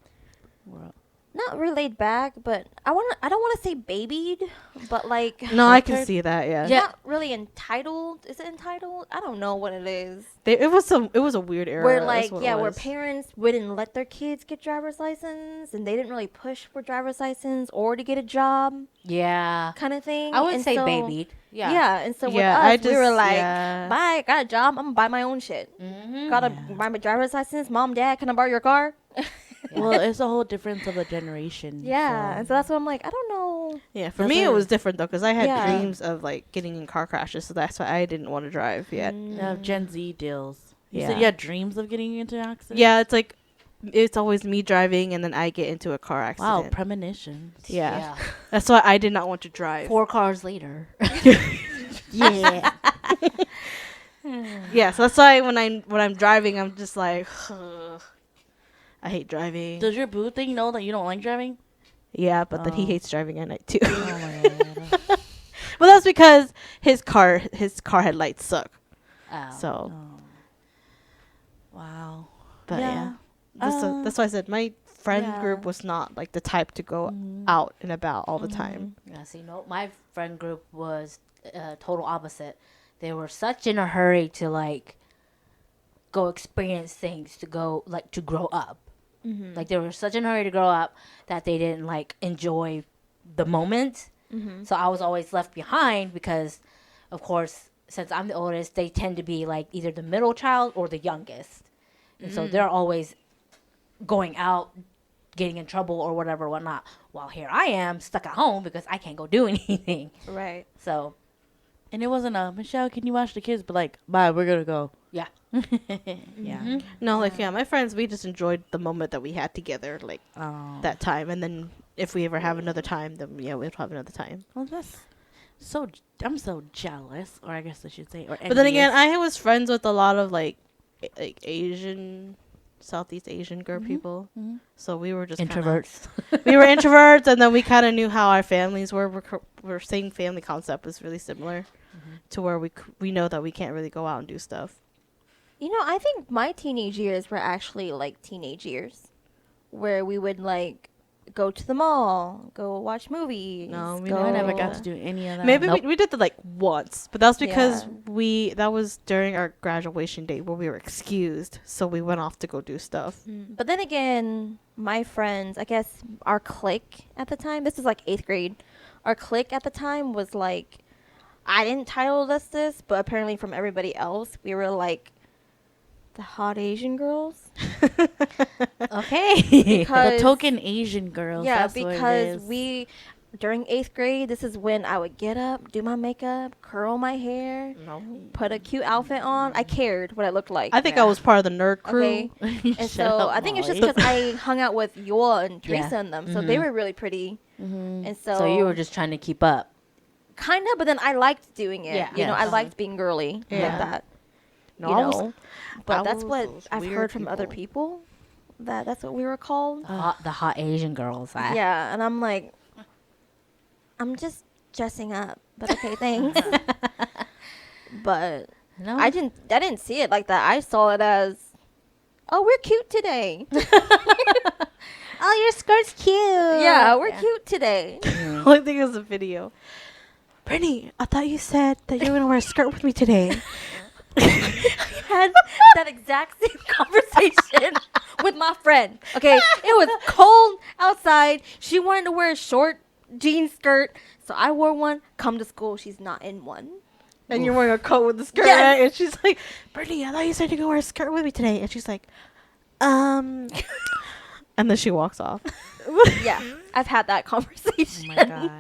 not really laid back, but I don't want to say babied, but like
No, I can
Sheltered?
see that. Yeah.
Yeah.
not really entitled. Is it entitled? I don't know what it is.
It was a weird era.
Where
is
like
what it
where
was.
parents wouldn't let their kids get driver's license, and they didn't really push for driver's license or to get a job,
Yeah.
kind of thing.
I would
And
say
so-
babied. Yeah.
Yeah, and so with
Yeah,
us,
I
we
just
were like,
yeah.
"Bye, got a job. I'm gonna buy my own shit.
Mm-hmm.
Gotta
Yeah.
buy my driver's license. Mom, Dad, can I borrow your car?"
Well, it's a whole difference of a generation.
Yeah, and so that's what I'm like. I don't know.
Yeah, for
That's
me it
what-
was different though, because I had
Yeah.
dreams of like getting in car crashes, so that's why I didn't want to drive yet.
Yeah, Gen Z deals. You said
Yeah.
you had dreams of getting into an accident?
Yeah, it's like it's always me driving, and then I get into a car accident.
Wow, premonitions.
Yeah. That's why I did not want to drive.
4 cars later.
Yeah.
Yeah, so that's why when I'm driving, I'm just like, I hate driving.
Does your boo thing know that you don't like driving?
Yeah, but then he
Oh.
hates driving at night too.
Oh my god.
But that's because his car headlights suck.
Oh.
So,
Oh. Wow.
but yeah,
Uh,
that's why I said my friend
yeah.
group was not like the type to go
Mhm.
out and about all the time.
Yeah, see, no, my friend group was total opposite. They were such in a hurry to like go experience things, to go like to grow up.
Mm-hmm.
Like they were such in a hurry to grow up that they didn't like enjoy the moment.
Mm-hmm.
So I was always left behind because, of course, since I'm the oldest, they tend to be like either the middle child or the youngest, and so they're always going out, getting in trouble or whatever, whatnot. While here I am stuck at home because I can't go do anything.
Right.
So
And it wasn't a Michelle, can you watch the kids? But like, bye, we're gonna go.
yeah,
Yeah.
No, like my friends, we just enjoyed the moment that we had together, like
Oh.
that time, and then if we ever have another time, then yeah, we'll have another time.
Well, that's so. I'm so jealous, or I guess I should say, or.
But then again,
envious.
I was friends with a lot of like Asian, Southeast Asian girl people,
Mhm.
so we were just
introverts.
We were introverts, and then we kind of knew how our families were. We're same family concept was really similar, to where we know that we can't really go out and do stuff.
You know, I think my teenage years were actually like teenage years, where we would like go to the mall, go watch movies.
No, we
go,
I never got to do any of that.
Maybe
Nope.
we did that like once, but that's because
Yeah.
that was during our graduation date where we were excused, so we went off to go do stuff.
But then again, my friends, I guess our clique at the time, this was like 8th grade. Our clique at the time was like, I didn't title us this, but apparently from everybody else, we were like the hot Asian girls.
Okay.
the
Because
token Asian girls.
yeah,
that's what it
because
is.
we during 8th grade, this is when I would get up, do my makeup, curl my hair,
No,
put a cute outfit on. I cared what I looked like.
I think I was part of the nerd crew.
Okay. And
Shut
so
up,
I think it's just
Molly.
because I hung out with Yola and Teresa
Yeah.
and them, so they
Mhm.
were really pretty.
Mhm.
And so,
So you were just trying to keep up.
kind of, but then I liked doing it.
Yeah.
You know, I
Yes.
liked being girly
Yeah.
like that.
No,
you
I was-
know, but
I
that's
was
what
those
I've
weird
heard from other
people.
people. That's what we were called.
The hot Asian girls.
Yeah, and I'm like, I'm just dressing up, but okay, thanks. But
No.
I didn't see it like that. I saw it as, oh, we're cute today.
Oh, your skirt's cute.
Yeah, we're cute today.
The only thing is the video. Brittany, I thought you said that you were gonna wear a skirt with me today.
Had that exact same conversation with my friend. Okay, it was cold outside. She wanted to wear a short jean skirt, so I wore one. Come to school, she's not in one.
And you're wearing a coat with a skirt,
Yes.
right? And she's like, Brittany, I thought you said you're gonna wear a skirt with me today. And she's like, and then she walks off.
Yeah, I've had that
Oh
conversation.
my god.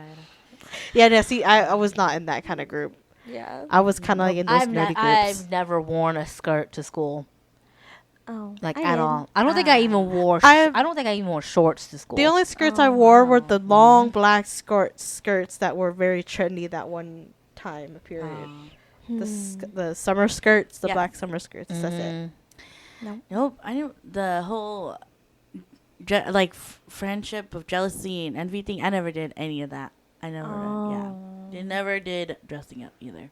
Yeah, no, see, I was not in that kind of group.
Yeah.
I was kind of like in those nerdy groups.
I've never worn a skirt to school,
Oh,
like
I
at
did.
all. I don't think I even wore.
I-
I don't think I even wore shorts to school.
The only skirts I wore were the long black skirts that were very trendy that one time period. The summer skirts, the
Yeah.
black summer skirts. That's it.
Mhm.
Nope. I knew the whole friendship of jealousy and envy thing. I never did any of that. I never. Yeah. They never did dressing up either.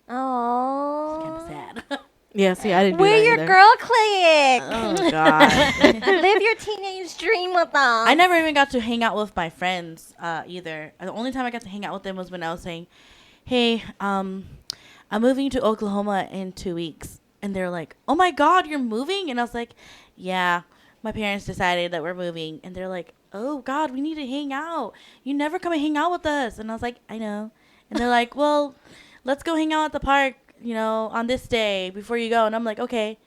Oh.
Kind of sad.
Yeah, see, I didn't do
We're
that
your
either.
girl clique.
Oh God.
Live your teenage dream with us.
I never even got to hang out with my friends either. The only time I got to hang out with them was when I was saying, "Hey, I'm moving to Oklahoma in 2 weeks," and they're like, "Oh my God, you're moving?" And I was like, "Yeah, my parents decided that we're moving," and they're like, "Oh God, we need to hang out. You never come and hang out with us," and I was like, "I know," and they're like, "Well, let's go hang out at the park, on this day before you go," and I'm like, "Okay,"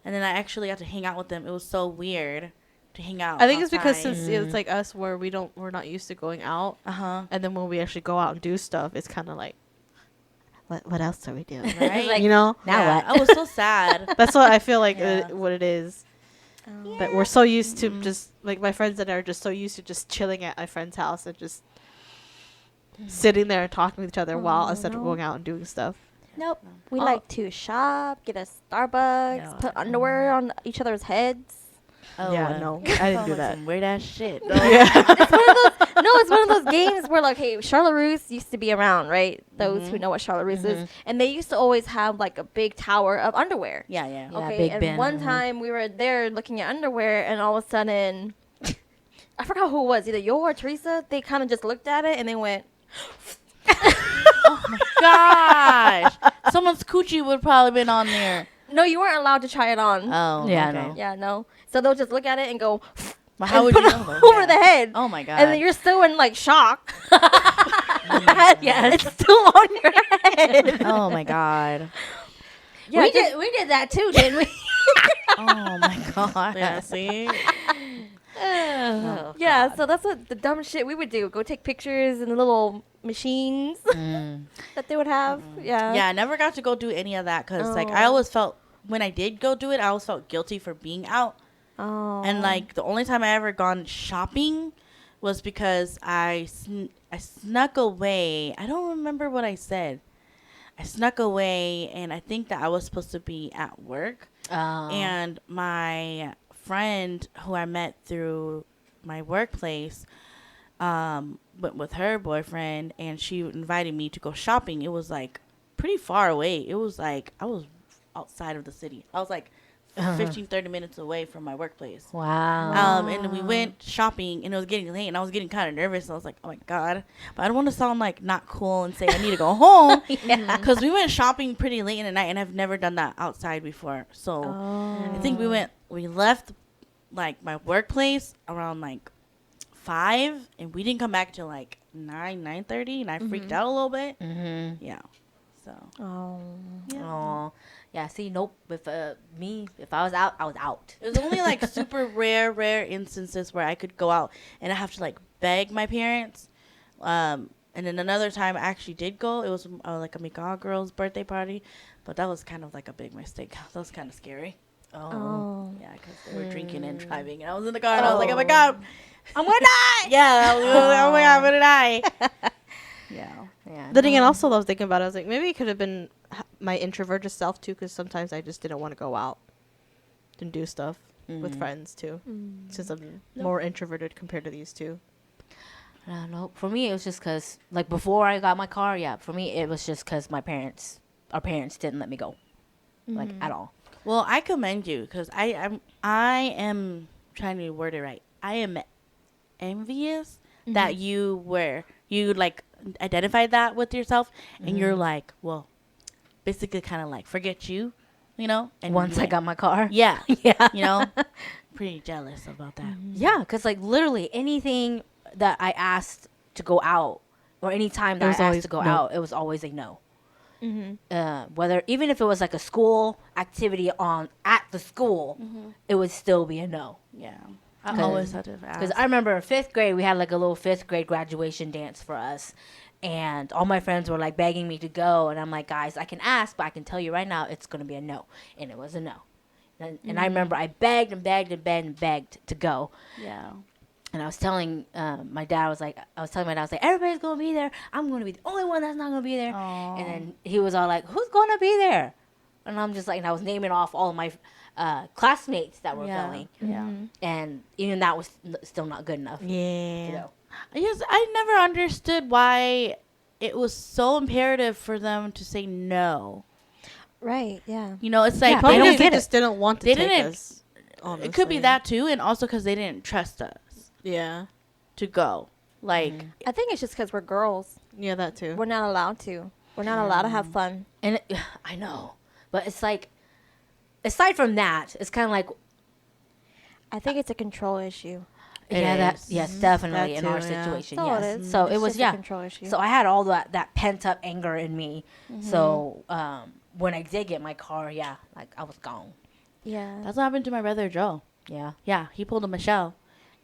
and then I actually got to hang out with them. It was so weird to hang out.
I think it's because
outside.
since it's like us where we're not used to going out,
Uh-huh.
and then when we actually go out and do stuff, it's kind of like, what else are we doing?
Right?
Like,
Now
Yeah,
what?
I was so sad.
That's what I feel like
Yeah.
what it is.
Oh.
That we're so used to just like my friends that are just so used to just chilling at my friend's house and just sitting there and talking with each other while instead of
no.
going out and doing stuff.
Nope. We
Oh.
like to shop, get a Starbucks,
Yeah.
put underwear on each other's heads.
Oh,
Yeah, no, I didn't do that.
Some weird ass shit.
It's one of those games where like, hey, Charlotte Russe used to be around, right? Those who know what Charlotte Russe is, and they used to always have like a big tower of underwear.
Yeah, yeah.
Yeah,
Okay,
big
and
bin.
one time we were there looking at underwear, and all of a sudden, I forgot who it was, either you or Teresa. They kind of just looked at it and they went,
Oh my gosh. Someone's coochie would probably been on there.
"No, you weren't allowed to try it on."
Oh,
Yeah,
okay.
no.
Yeah, no. So they'll just look at it and go,
But how
and
would
put
you
it
know? though?
over
Yeah.
the head.
Oh my god.
And then you're still in like shock.
Yes.
It's still on your head.
Oh my god.
Yeah,
we did that too, didn't we?
Oh my god.
Yeah, see,
Oh,
Yeah,
God.
so that's what the dumb shit we would do. Go take pictures in the little machines that they would have. Yeah.
Yeah, I never got to go do any of that because like I
Oh.
always felt when I did go do it, I always felt guilty for being out.
Oh.
And like the only time I ever gone shopping was because I snuck away. I don't remember what I said. I snuck away, and I think that I was supposed to be at work. And my friend who I met through my workplace went with her boyfriend, and she invited me to go shopping. It was like pretty far away. It was like I was outside of the city. I was like 15, 30 minutes away from my workplace.
Wow.
And then we went shopping, and it was getting late, and I was getting kind of nervous. I was like, oh my God. But I don't want to sound like not cool and say I need to go home. Because we went shopping pretty late in the night, and I've never done that outside before. So I think we left like my workplace around like 5, and we didn't come back till like 9:30, and I freaked out a little bit.
Mm-hmm.
Yeah. So.
Oh.
Oh. Yeah, see, nope. With me, if I was out, I was out.
It was only like super rare instances where I could go out and I have to like beg my parents. And then another time I actually did go. It was like a Mikaw girl's birthday party, but that was kind of like a big mistake. That was kind of scary.
Oh.
Yeah, because they were drinking and driving, and I was in the car and I was like, oh my God, I'm gonna die. Yeah, oh my God, I'm gonna die. Yeah.
Yeah.
then again, also I was thinking about it. I was like, maybe it could have been my introverted self too, because sometimes I just didn't want to go out and do stuff with friends too, since I'm more introverted compared to these two.
I don't know. For me, it was just because, like, before I got my car, yeah, for me, it was just because our parents didn't let me go, like, at all.
Well, I commend you because I am trying to word it right. I am envious that you like identified that with yourself, and you're like, well, basically kind of like forget you, And
Once I got my car.
yeah,
Yeah.
pretty jealous about that.
Yeah, because, like, literally anything that I asked to go out or any time
It
that I
was
asked
always
to go
no.
out, it was always a no. Whether even if it was like a school activity at the school, it would still be a no.
Yeah, I
'Cause-
always had to
Because
ask.
I remember in 5th grade, we had like a little 5th grade graduation dance for us. And all my friends were like begging me to go. And I'm like, guys, I can ask, but I can tell you right now, it's going to be a no. And it was a no. And I remember I begged and begged and begged and begged to go.
Yeah,
And I was telling my dad, I was like, everybody's going to be there. I'm going to be the only one that's not going to be there.
Aw.
And then he was all like, who's going to be there? And I'm just like, and I was naming off all of my classmates that were going.
yeah.
And even that was still not good enough.
Yeah.
You know?
Yes, I never understood why it was so imperative for them to say no.
Right. Yeah.
You know, it's like
Yeah,
they
Probably
don't
because they
get it.
just didn't want to
They
take
didn't-
us.
It could be
honestly.
that too, and also because they didn't trust us
Yeah.
to go. Like,
I think it's just because we're girls.
Yeah, that too.
We're not allowed to. We're not allowed to have fun.
And I know, but it's like, aside from that, it's kind of like,
I think it's a control issue.
It
yeah, that
is.
yes, definitely
That
in our
too, yeah.
situation,
That's all
yes.
it is.
So
It's
it was
just a control issue.
So I had all that pent up anger in me. So when I did get my car, yeah, like I was gone.
Yeah.
that's what happened to my brother Joe.
Yeah.
Yeah, he pulled a Michelle,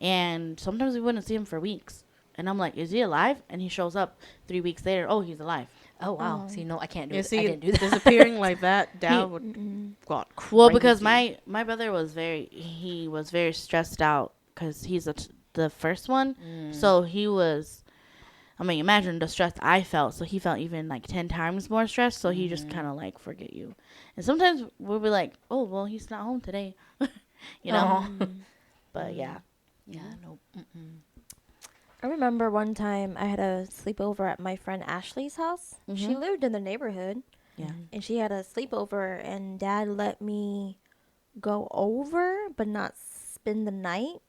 and sometimes we wouldn't see him for weeks. And I'm like, is he alive? And he shows up 3 weeks later. Oh, he's alive.
Oh wow. See, no, I can't do
Yeah,
it. I
see,
didn't do that.
disappearing like that, Dad would got crazy.
Well, because my brother was very stressed out because he's the first one, so he was. I mean, imagine the stress I felt. So he felt even like 10 times more stressed. So he just kind of like forget you. And sometimes we'll be like, oh well, he's not home today, you know. But yeah,
Yeah, no.
I remember one time I had a sleepover at my friend Ashley's house. She
Mhm.
lived in the neighborhood.
yeah.
And she had a sleepover, and Dad let me go over, but not spend the night.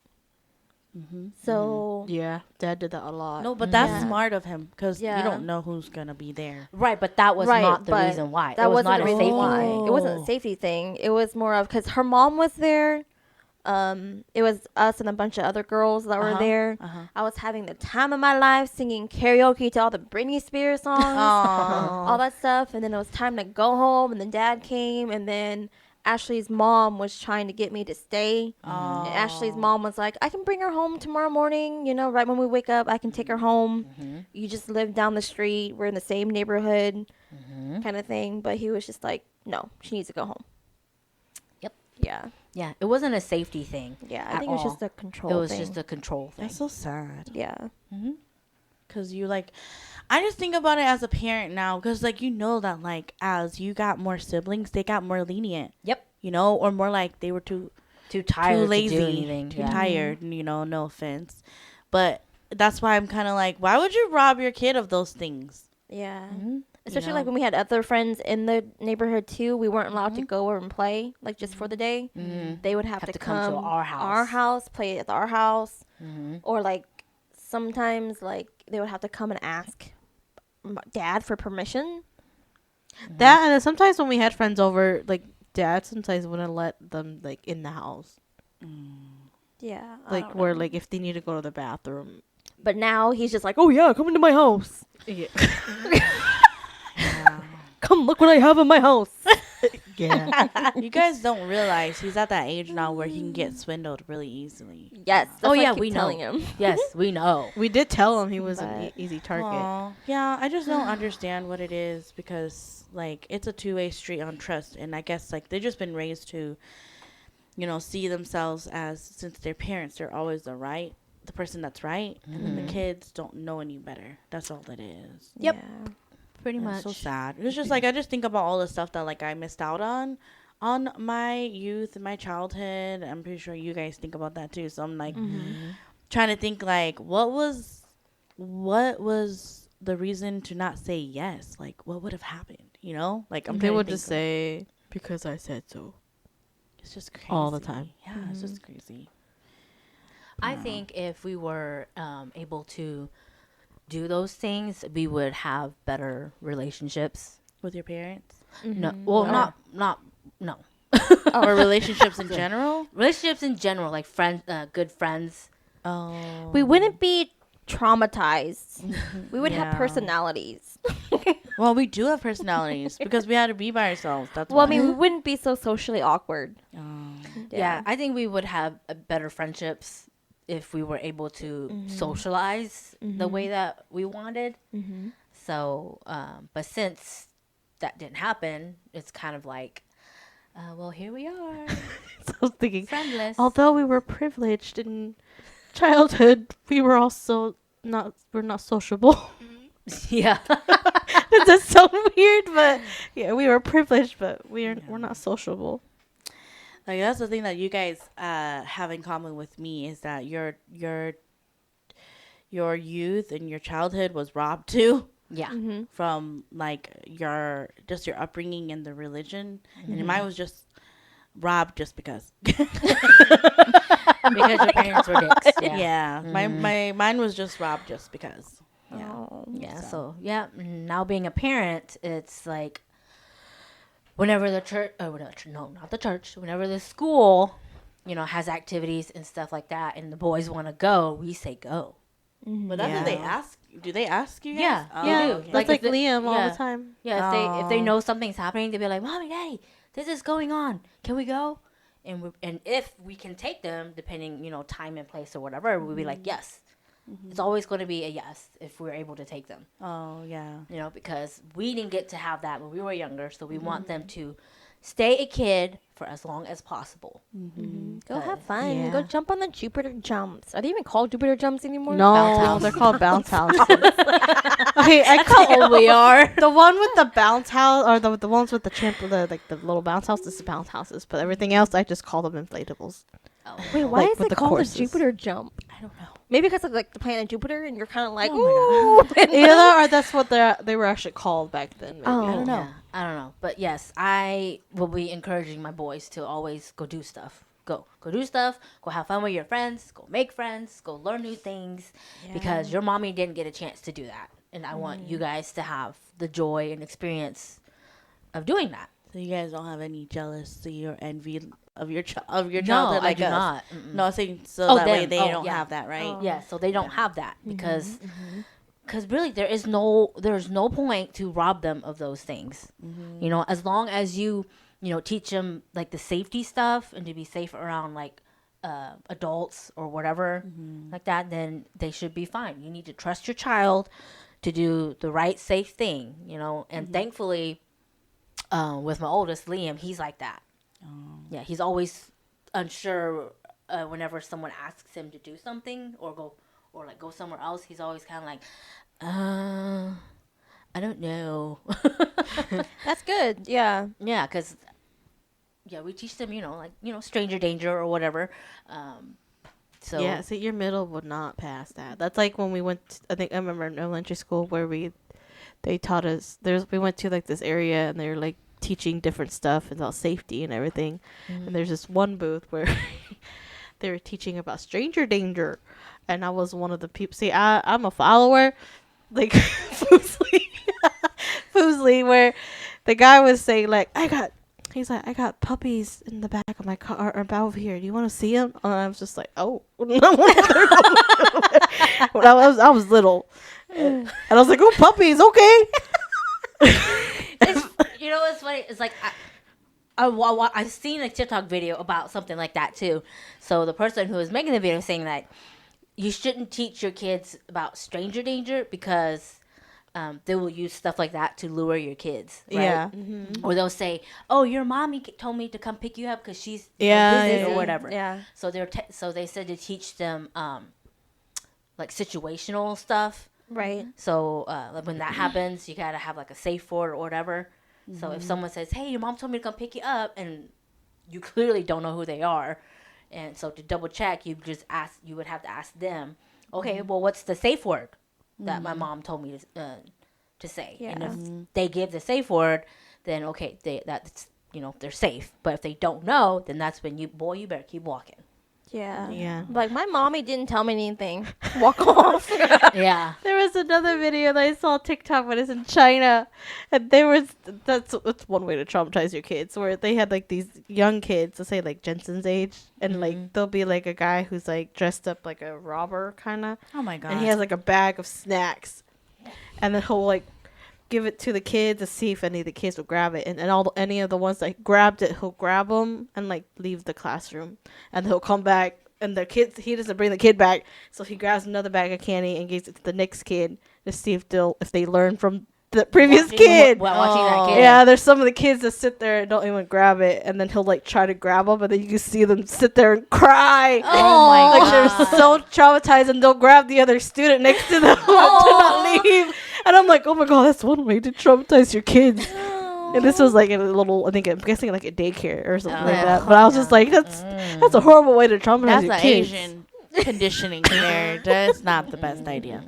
Mm-hmm.
So
Yeah, Dad did that a lot.
No, but that's
Yeah.
smart of him because
Yeah.
you don't know who's gonna be there.
Right, but that was
Right,
not the
but
reason why.
that
it was
wasn't
not
the
a
reason
safety
why.
thing.
It wasn't a safety thing. It was more of because her mom was there. It was us and a bunch of other girls that were
Uh-huh,
there.
uh-huh.
I was having the time of my life singing karaoke to all the Britney Spears songs, all that stuff. And then it was time to go home, and then Dad came, and then Ashley's mom was trying to get me to stay. And Ashley's mom was like, I can bring her home tomorrow morning. You know, right when we wake up, I can take her home. You just live down the street. We're in the same neighborhood, kind of thing. But he was just like, no, she needs to go home.
Yep.
Yeah.
Yeah, it wasn't a safety thing.
Yeah. I
at
think it was
all.
just a control
It was
thing.
just a control thing.
That's so sad.
Yeah.
Cause you like, I just think about it as a parent now. Cause like you know that like as you got more siblings, they got more lenient.
Yep.
You know, or more like they were too
Tired
lazy,
to do anything.
too
yeah.
tired. You know, no offense, but that's why I'm kind of like, why would you rob your kid of those things?
Yeah.
Mm-hmm.
Especially
know?
like when we had other friends in the neighborhood too, we weren't allowed to go over and play like just for the day. They would have to come
to our house.
play at our house,
Mm-hmm.
or like sometimes like they would have to come and ask Dad for permission.
That, and then sometimes when we had friends over, like Dad sometimes wouldn't let them like in the house,
Yeah. I
like
don't
where
know.
like if they need to go to the bathroom.
But now he's just like, oh yeah, come into my house.
Yeah.
Come look what I have in my house.
Yeah.
You guys don't realize he's at that age now where he can get swindled really easily.
Yes. That's
Oh,
what I
yeah,
keep
we know.
telling him.
Yes, we know.
We did tell him he was an
But-
easy target.
Aw. Yeah, I just don't understand what it is because like it's a two-way street on trust, and I guess like they've just been raised to, you know, see themselves as since their parents, they're always the person that's right, and then the kids don't know any better. That's all it is.
Yep.
Yeah.
Pretty
And
much.
it's so sad. It's just like I just think about all the stuff that like I missed out on my youth and my childhood. I'm pretty sure you guys think about that too. So I'm like trying to think like what was the reason to not say yes? Like what would have happened? You know? Like I'm
They
trying to
would
think
just
of-
say because I said so.
it's just crazy.
all the time.
Yeah, it's just crazy.
I think if we were able to do those things, we would have better relationships.
With your parents?
No, well,
Oh.
no.
Or relationships in general?
Relationships in general, like friends, good friends.
Oh.
We wouldn't be traumatized. We would have
Yeah.
personalities.
Well, we do have personalities because we had to be by ourselves. That's
Well, I
why.
mean, we wouldn't be so socially awkward.
Oh.
Yeah, I think we would have better friendships if we were able to socialize the way that we wanted. So, but since that didn't happen, it's kind of like, well, here we are,
So I was thinking,
friendless.
although we were privileged in childhood, we were also we're not sociable.
Yeah.
That does sound weird, but yeah, we were privileged, but we're not sociable.
Like that's the thing that you guys have in common with me is that your youth and your childhood was robbed too.
Yeah.
Mm-hmm.
from like your upbringing and the religion, and mine was just robbed just because.
Because your parents were dicks. Yeah.
Yeah, mine was just robbed just because. Yeah.
Oh.
Yeah. So yeah, now being a parent, it's like whenever the church, no, not the church, whenever the school, has activities and stuff like that, and the boys want to go, we say go.
But that's what they ask. Do they ask you guys?
Yeah,
Oh,
they do.
okay.
That's like
if they-
Liam all
yeah.
the time.
Yeah, if they know something's happening, they'll be like, "Mommy, Daddy, this is going on. Can we go?" And if we can take them, depending time and place or whatever, we'll be like, "Yes." It's always going to be a yes if we're able to take them.
Oh yeah.
Because we didn't get to have that when we were younger, so we want them to stay a kid for as long as possible.
Go have fun.
Yeah.
Go jump on the Jupiter jumps. Are they even called Jupiter jumps anymore?
No,
house.
they're called bounce houses. Okay, I
How old we are.
the one with the bounce house, or the ones with the little bounce houses, is bounce houses. But everything else, I just call them inflatables.
Wait, why
Like
is
with
it
the
called
courses.
the Jupiter jump?
I don't know.
Maybe because of like the planet Jupiter, and you're kind of like,
Oh
ooh.
Either or that's what they were actually called back then. Maybe.
Oh.
I don't know.
Yeah, I don't know. But yes, I will be encouraging my boys to always go do stuff. Go do stuff. Go have fun with your friends. Go make friends. Go learn new things. Because your mommy didn't get a chance to do that. And I want you guys to have the joy and experience of doing that.
So you guys don't have any jealousy or envy of your of your
No,
childhood
I
like
do
us?
not. Mm-mm.
No, I'm saying so
Oh,
that way
them.
they
Oh,
don't
yeah.
have that, right?
Oh.
Yeah, so they don't have that because really there's no point to rob them of those things. As long as you teach them like the safety stuff and to be safe around like adults or whatever like that, then they should be fine. You need to trust your child to do the right safe thing, and thankfully with my oldest Liam, he's like that. Yeah, he's always unsure whenever someone asks him to do something or go somewhere else. He's always kind of like, I don't know.
That's good. Yeah.
Yeah, because we teach them, stranger danger or whatever. So
Yeah, see, your middle would not pass that. That's like when we went. I think I remember in elementary school where they taught us. We went to like this area and they were like teaching different stuff about safety and everything. And there's this one booth where they were teaching about stranger danger, and I was one of the people. See, I'm a follower, like Foozly, where the guy was saying like, He's like, I got puppies in the back of my car or above here. Do you want to see them? And I was just like, oh, no. When I was little, and I was like, oh, puppies, okay.
What's funny? It's like I've seen a TikTok video about something like that too. So the person who was making the video was saying that you shouldn't teach your kids about stranger danger because they will use stuff like that to lure your kids. Right?
Yeah.
Or they'll say, "Oh, your mommy told me to come pick you up because she's
Yeah,
busy
yeah,
or
yeah.
whatever."
Yeah.
So so they said to teach them like situational stuff.
Right.
So like when that happens, you gotta have like a safe word or whatever. So if someone says, "Hey, your mom told me to come pick you up," and you clearly don't know who they are, and so to double check, you would have to ask them, "Okay, well, what's the safe word that my mom told me to say?" And
Yeah.
if they give the safe word, then okay, that's they're safe. But if they don't know, then that's when you better keep walking.
Yeah.
Yeah.
Like my mommy didn't tell me anything. Walk off.
Yeah.
There was another video that I saw on TikTok when it's in China, and that's one way to traumatize your kids, where they had like these young kids, let's say like Jensen's age, and like there'll be like a guy who's like dressed up like a robber kind of,
Oh my god.
and he has like a bag of snacks, and then he'll like give it to the kids to see if any of the kids will grab it, and any of the ones that grabbed it, he'll grab them and like leave the classroom, and he'll come back, and he doesn't bring the kid back, so he grabs another bag of candy and gives it to the next kid to see if they learn from the previous kid.
While watching that kid.
Yeah, there's some of the kids that sit there and don't even grab it, and then he'll like try to grab them, and then you can see them sit there and cry.
Oh my
Like they're so traumatized, and they'll grab the other student next to them to not leave. And I'm like, oh my god, that's one way to traumatize your kids. And this was like in a little, I'm guessing like a daycare or something like that. But I was just like, that's a horrible way to traumatize
That's
your
the
kids.
Asian conditioning there. That's not the best idea.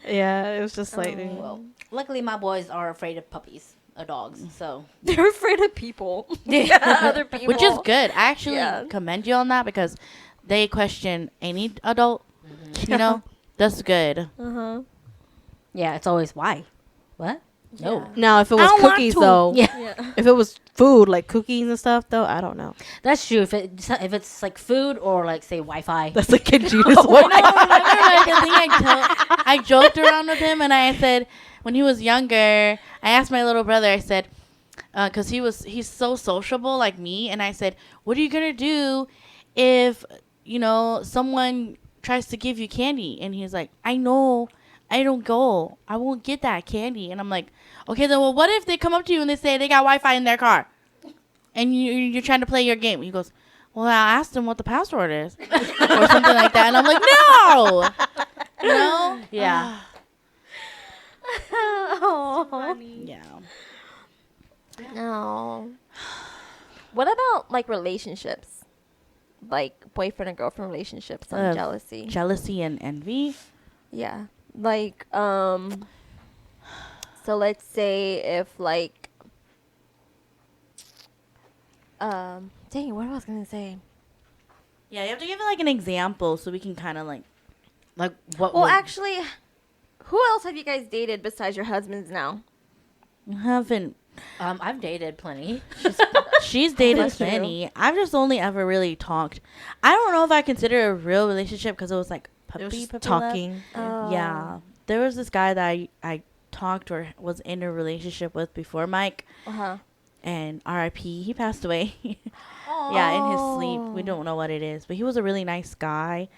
Yeah, it was just like.
Well, luckily my boys are afraid of puppies, of dogs. So
They're afraid of people. Other people.
Which is good. I actually
Yeah.
commend you on that because they question any adult. You know, that's good.
Uh-huh.
yeah, it's always why, what? No,
Now, if it
I
was
don't want
cookies
to.
though,
yeah,
Yeah.
if it was food like cookies and stuff though, I don't know.
that's true. If it's like food or like say Wi-Fi.
That's like a genius
I
one.
know, remember like the thing I joked around with him and I said when he was younger, I asked my little brother, I said, because he's so sociable like me, and I said, what are you gonna do if someone tries to give you candy? And he's like, I know, I don't go, I won't get that candy. And I'm like, okay, then well, what if they come up to you and they say they got Wi-Fi in their car, and you're trying to play your game? He goes, well, I asked them what the password is, or something like that, and I'm like, no, no,
Yeah.
Oh.
yeah.
No. What about like relationships? Like boyfriend and girlfriend relationships and jealousy.
Jealousy and envy.
Yeah. Like so let's say if like dang, what was I gonna say?
Yeah, you have to give it like an example so we can kind of like.
What?
Well,
would-
actually, who else have you guys dated besides your husbands now?
Haven't.
I've dated plenty.
She's dated
That's true.
plenty. I've just only ever really talked. I don't know if I consider it a real relationship because it was like puppy,
It was just
puppy love.
talking.
Yeah, there was this guy that I talked or was in a relationship with before Mike,
Uh-huh.
and R.I.P. He passed away. Yeah, in his sleep. We don't know what it is, but he was a really nice guy,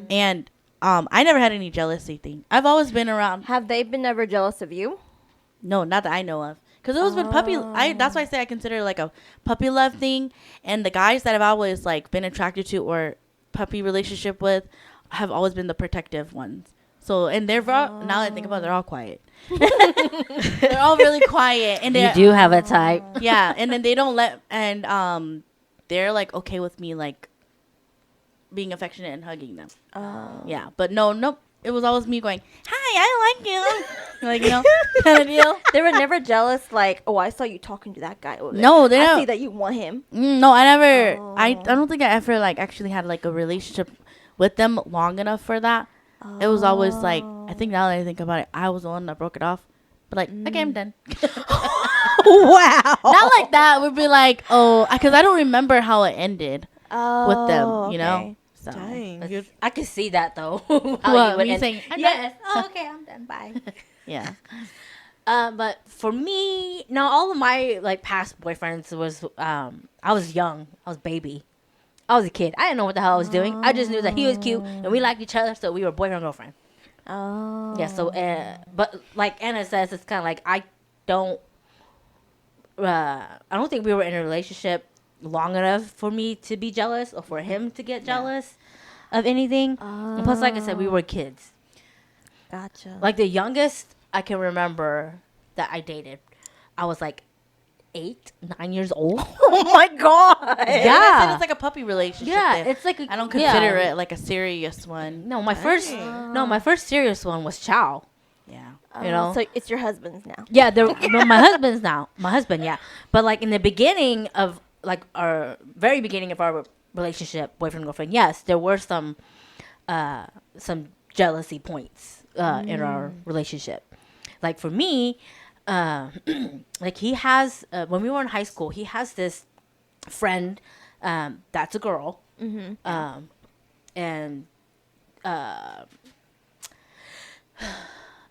and I never had any jealousy thing. I've always been around.
Have they been ever jealous of you?
No, not that I know of. Because it was been puppy. That's why I say I consider it like a puppy love thing. And the guys that I've always like been attracted to or puppy relationship with have always been the protective ones. So and they're now that I think about it, they're all quiet. They're all really quiet, and
You
they
do have a type.
yeah. And then they don't let they're like okay with me like being affectionate and hugging them. Yeah, but nope. It was always me going, hi, I like you. Like, kind of deal.
They were never jealous, like, oh, I saw you talking to that guy over there.
No, they
I
don't.
see that you want him.
No, I never. I don't think I ever like actually had like a relationship with them long enough for that. It was always like I think now that I think about it, I was the one that broke it off. But like, okay, I'm done.
Wow.
Not like that. Would be like, oh, because I don't remember how it ended
Oh,
with them. You know.
okay.
So.
Dang.
That's- I can see that though. How
Well,
you would
me
end-
saying, I'm
yes. Oh, okay, I'm done. Bye.
Yeah.
But for me, no, all of my like past boyfriends was I was young, I was baby, I was a kid. I didn't know what the hell I was doing. I just knew that he was cute and we liked each other, so we were boyfriend and girlfriend.
Oh.
Yeah. So, but like Anna says, it's kind of like I don't think we were in a relationship long enough for me to be jealous or for him to get jealous of anything. And plus, like I said, we were kids.
Gotcha.
Like the youngest I can remember that I dated, I was like 8, 9 years old.
oh my god.
Yeah.
It's like a puppy relationship.
Yeah,
then.
it's like
I don't consider it like a serious one.
No, my first serious one was Chow.
Yeah.
You know?
So it's your husband's now.
Yeah, no, my husband's now. My husband, yeah. But like in the beginning of like our very beginning of our relationship, boyfriend girlfriend, yes, there were some jealousy points in our relationship. Like for me, like he has when we were in high school, he has this friend that's a girl, and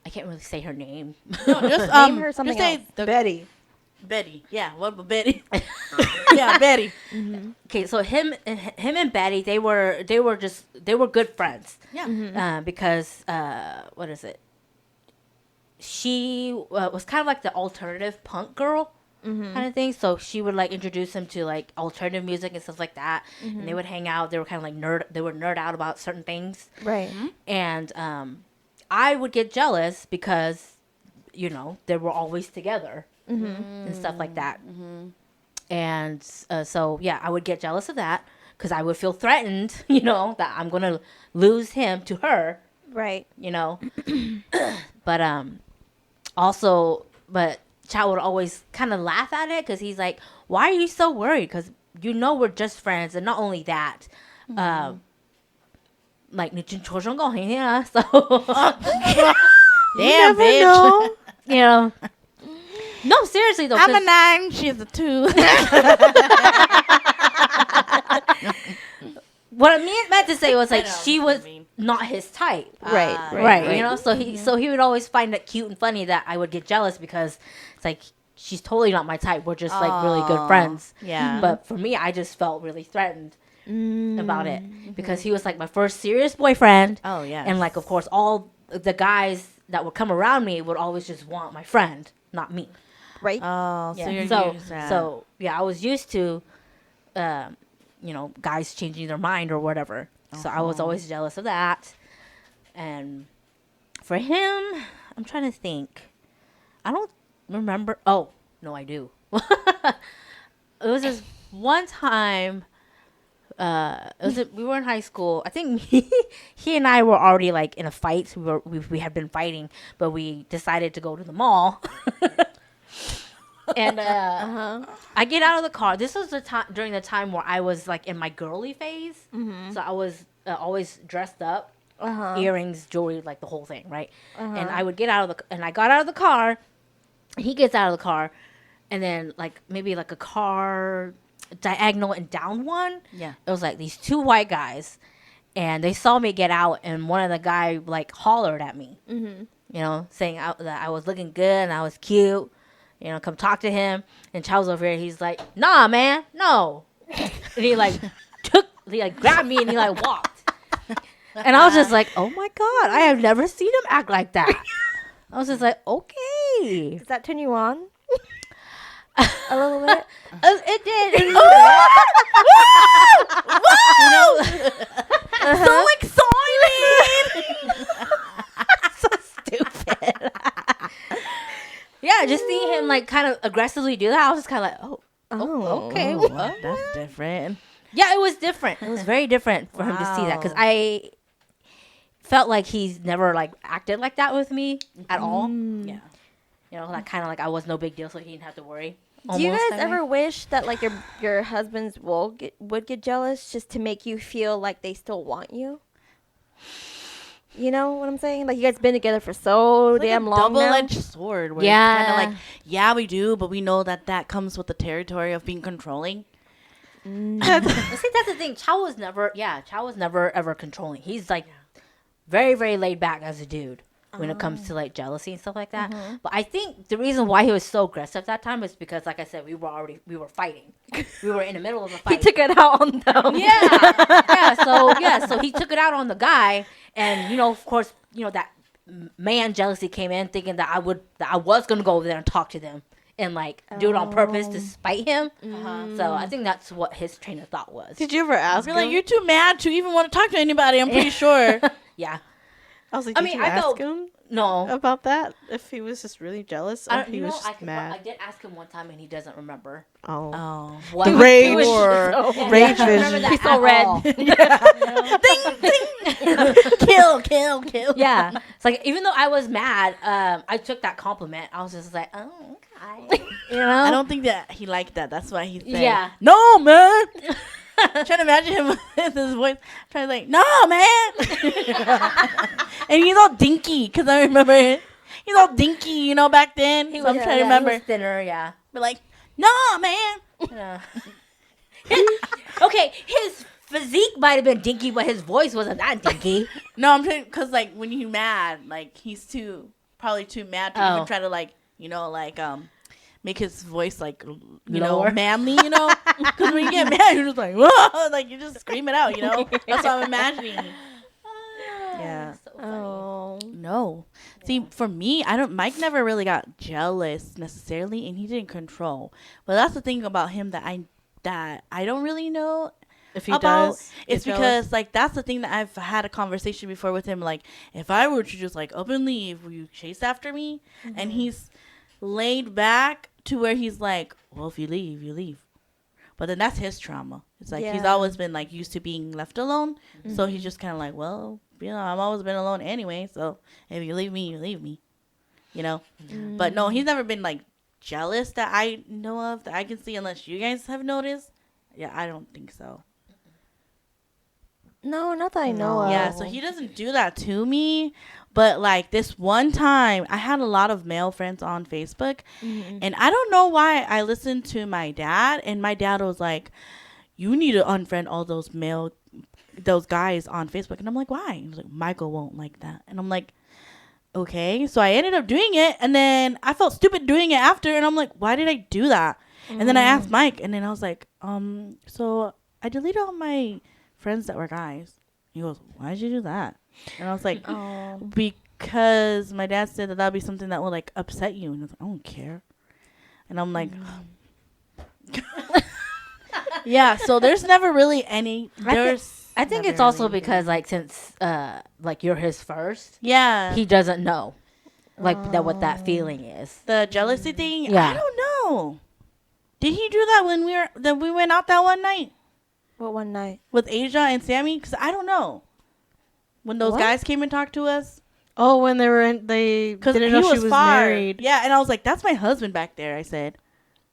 I can't really say her name.
No, just
Name her something
just say
else.
the
Betty.
Betty. Yeah. What about Betty? Yeah, Betty.
Okay, so him and Betty, they were good friends.
Yeah.
Because what is it? She was kind of like the alternative punk girl kind of thing. So she would like introduce him to like alternative music and stuff like that, and they would hang out. They were kind of like nerd out about certain things,
Right.
and I would get jealous because they were always together and stuff like that. And so yeah, I would get jealous of that because I would feel threatened, that I'm gonna lose him to her
Right.
you know. But also, but Chow would always kind of laugh at it because he's like, "Why are you so worried? Because you know we're just friends, and not only that, like 你真戳中高兴呀." So
Damn,
never
bitch.
know.
you know, no, seriously though.
I'm a
'cause-
9. She's a 2.
what I meant to say was like
I know
she
what you
was
mean.
not his type.
Right.
Ah,
Right.
You know, so he would always find it cute and funny that I would get jealous because it's like she's totally not my type. We're just like really good
Aw.
friends.
Yeah.
But for me, I just felt really threatened about it because he was like my first serious boyfriend,
oh yeah.
and like of course all the guys that would come around me would always just want my friend, not me.
Right.
Oh, so
Yeah.
you're
So
used to that.
so yeah, I was used to, you know, guys changing their mind or whatever. So I was always jealous of that. And for him, I'm trying to think. I don't remember. Oh no, I do. It was this one time. We were in high school. I think he and I were already like in a fight. We had been fighting, but we decided to go to the mall. And I get out of the car. This was the time during the time where I was like in my girly phase. So I was always dressed up, earrings, jewelry, like the whole thing, right? And I would get out of I got out of the car. He gets out of the car, and then like maybe like a car diagonal and down one.
Yeah.
It was like these two white guys, and they saw me get out, and one of the guy like hollered at me, you know, saying that I was looking good and I was cute, you know, come talk to him. And Charles over here, he's like, "Nah, man, no," and he like grabbed me and he like walked, and I was just like, "Oh my god, I have never seen him act like that." I was just like, "Okay."
Does that turn you on? A little bit.
It did. You know, so excited. So stupid. Yeah, just seeing him like kind of aggressively do that, I was just kind of like, oh, okay.
Oh, well, that's different.
Yeah, it was different. It was very different for him to see that because
Wow.
I felt like he's never like acted like that with me at all.
Yeah.
You know, like kind of like I was no big deal, so he didn't have to worry.
Do you
Almost,
guys
I mean.
ever wish that like your husbands would get jealous just to make you feel like they still want you? You know what I'm saying? Like you guys been together for so
It's like
damn
a
long now.
double-edged sword. Where
Yeah.
It's kind of like, yeah, we do, but we know that comes with the territory of being controlling.
I think that's the thing. Chow was never ever controlling. He's like very, very laid back as a dude when it comes to like jealousy and stuff like that. But I think the reason why he was so aggressive that time is because, like I said, we were fighting. We were in the middle of a
He
fight.
took it out on them.
So he took it out on the guy, and you know, of course, you know that man jealousy came in, thinking that I was gonna go over there and talk to them and like do it on purpose to spite him. So I think that's what his train of thought was.
Did you ever ask
I
him?
feel like you're too mad to even want to talk to anybody. I'm pretty sure.
Yeah.
I was like,
I
did
mean,
you
I
ask
felt-
him
No.
about that? If he was just really jealous, or
I
if
don't,
he
you
was
know,
just mad?
I did ask him one time and he doesn't remember.
Oh.
Oh.
What
The
he
rage.
was-
Or
Yeah,
rage
he doesn't remember
vision.
that
He's so
at
red.
all.
Kill.
Yeah. It's like, even though I was mad, I took that compliment. I was just like, oh, okay. You know?
I don't think that he liked that. That's why he said,
Yeah.
"No, man." Trying to imagine him with his voice, trying to like, "No, man." And he's all dinky because I remember it. He's all dinky, you know, back then.
He
So I'm
was-
trying to
yeah,
remember.
He was thinner, yeah.
But like, "No, man."
Yeah. Okay, his physique might have been dinky, but his voice wasn't that dinky.
No, I'm trying because like when you're mad, like he's probably too mad to
Oh.
even try to like, you know, like make his voice like
Lower.
know, manly, you know. Because when you get mad, you're just like, whoa, like you just scream it out, you know. That's what I'm imagining. Yeah.
So funny.
Oh.
No. See, for me, Mike never really got jealous necessarily, and he didn't control. But that's the thing about him that I don't really know
If he
about.
does,
It's
get
because like that's the thing that I've had a conversation before with him. Like, if I were to just like up and leave, will you chase after me? And he's laid back to where he's like, well, if you leave, you leave. But then that's his trauma. It's like he's
Yeah.
always been like used to being left alone. So he's just kind of like, well, I've always been alone anyway. So if you leave me, you leave me. But no, he's never been like jealous that I know of, that I can see, unless you guys have noticed. Yeah, I don't think so.
No, not that I know of.
Yeah, so he doesn't do that to me. But like this one time, I had a lot of male friends on Facebook, and I don't know why I listened to my dad, and my dad was like, "You need to unfriend all those guys on Facebook." And I'm like, "Why?" He's like, "Michael won't like that," and I'm like, "Okay." So I ended up doing it, and then I felt stupid doing it after, and I'm like, "Why did I do that?" And then I asked Mike, and then I was like, so I deleted all my friends that were guys. He goes, "Why did you do that?" And I was like, because my dad said that would be something that would like upset you. And I was like, I don't care. And I'm like, yeah. So there's never really any.
I think it's also because like since like you're his first,
yeah,
he doesn't know like what that feeling is.
the jealousy thing.
Yeah.
I don't know. Did he do that when we went out that one night
What one night?
with Asia and Sammy? Because I don't know. When those
What?
guys came and talked to us.
Oh, when they were in, they
Because
didn't
he
know
was
she was
far.
married.
Yeah, and I was like, that's my husband back there, I said.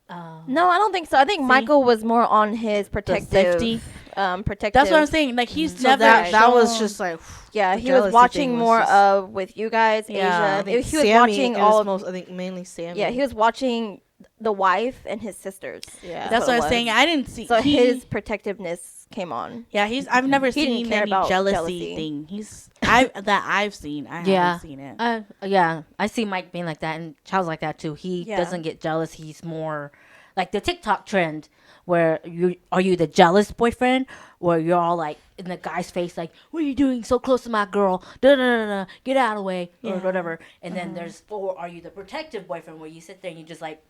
No, I don't think so. I think Michael was more on his protective.
safety.
Protective.
That's what I'm saying. Like, he's
So
never.
that was
shown-
just like
Yeah,
the
he was
jealousy
watching
thing was
more
just-
of with you guys,
Yeah,
I
Asia.
think
He was
Sammy,
watching
it
all.
was most, I think mainly Sammy.
Yeah, he was watching the wife and his sisters.
Yeah.
That's what I
it
was saying. I didn't see.
So
he-
his protectiveness came on.
Yeah, I've never
He didn't
seen
care
any
about
jealousy thing. I've seen. I haven't seen it.
Yeah, I see Mike being like that, and Chow's like that too. He
Yeah.
doesn't get jealous. He's more like the TikTok trend, where are you the jealous boyfriend, or you're all like in the guy's face, like, "What are you doing so close to my girl? Da da da da, get out of the way," or whatever. And then there's are you the protective boyfriend, where you sit there and you just like,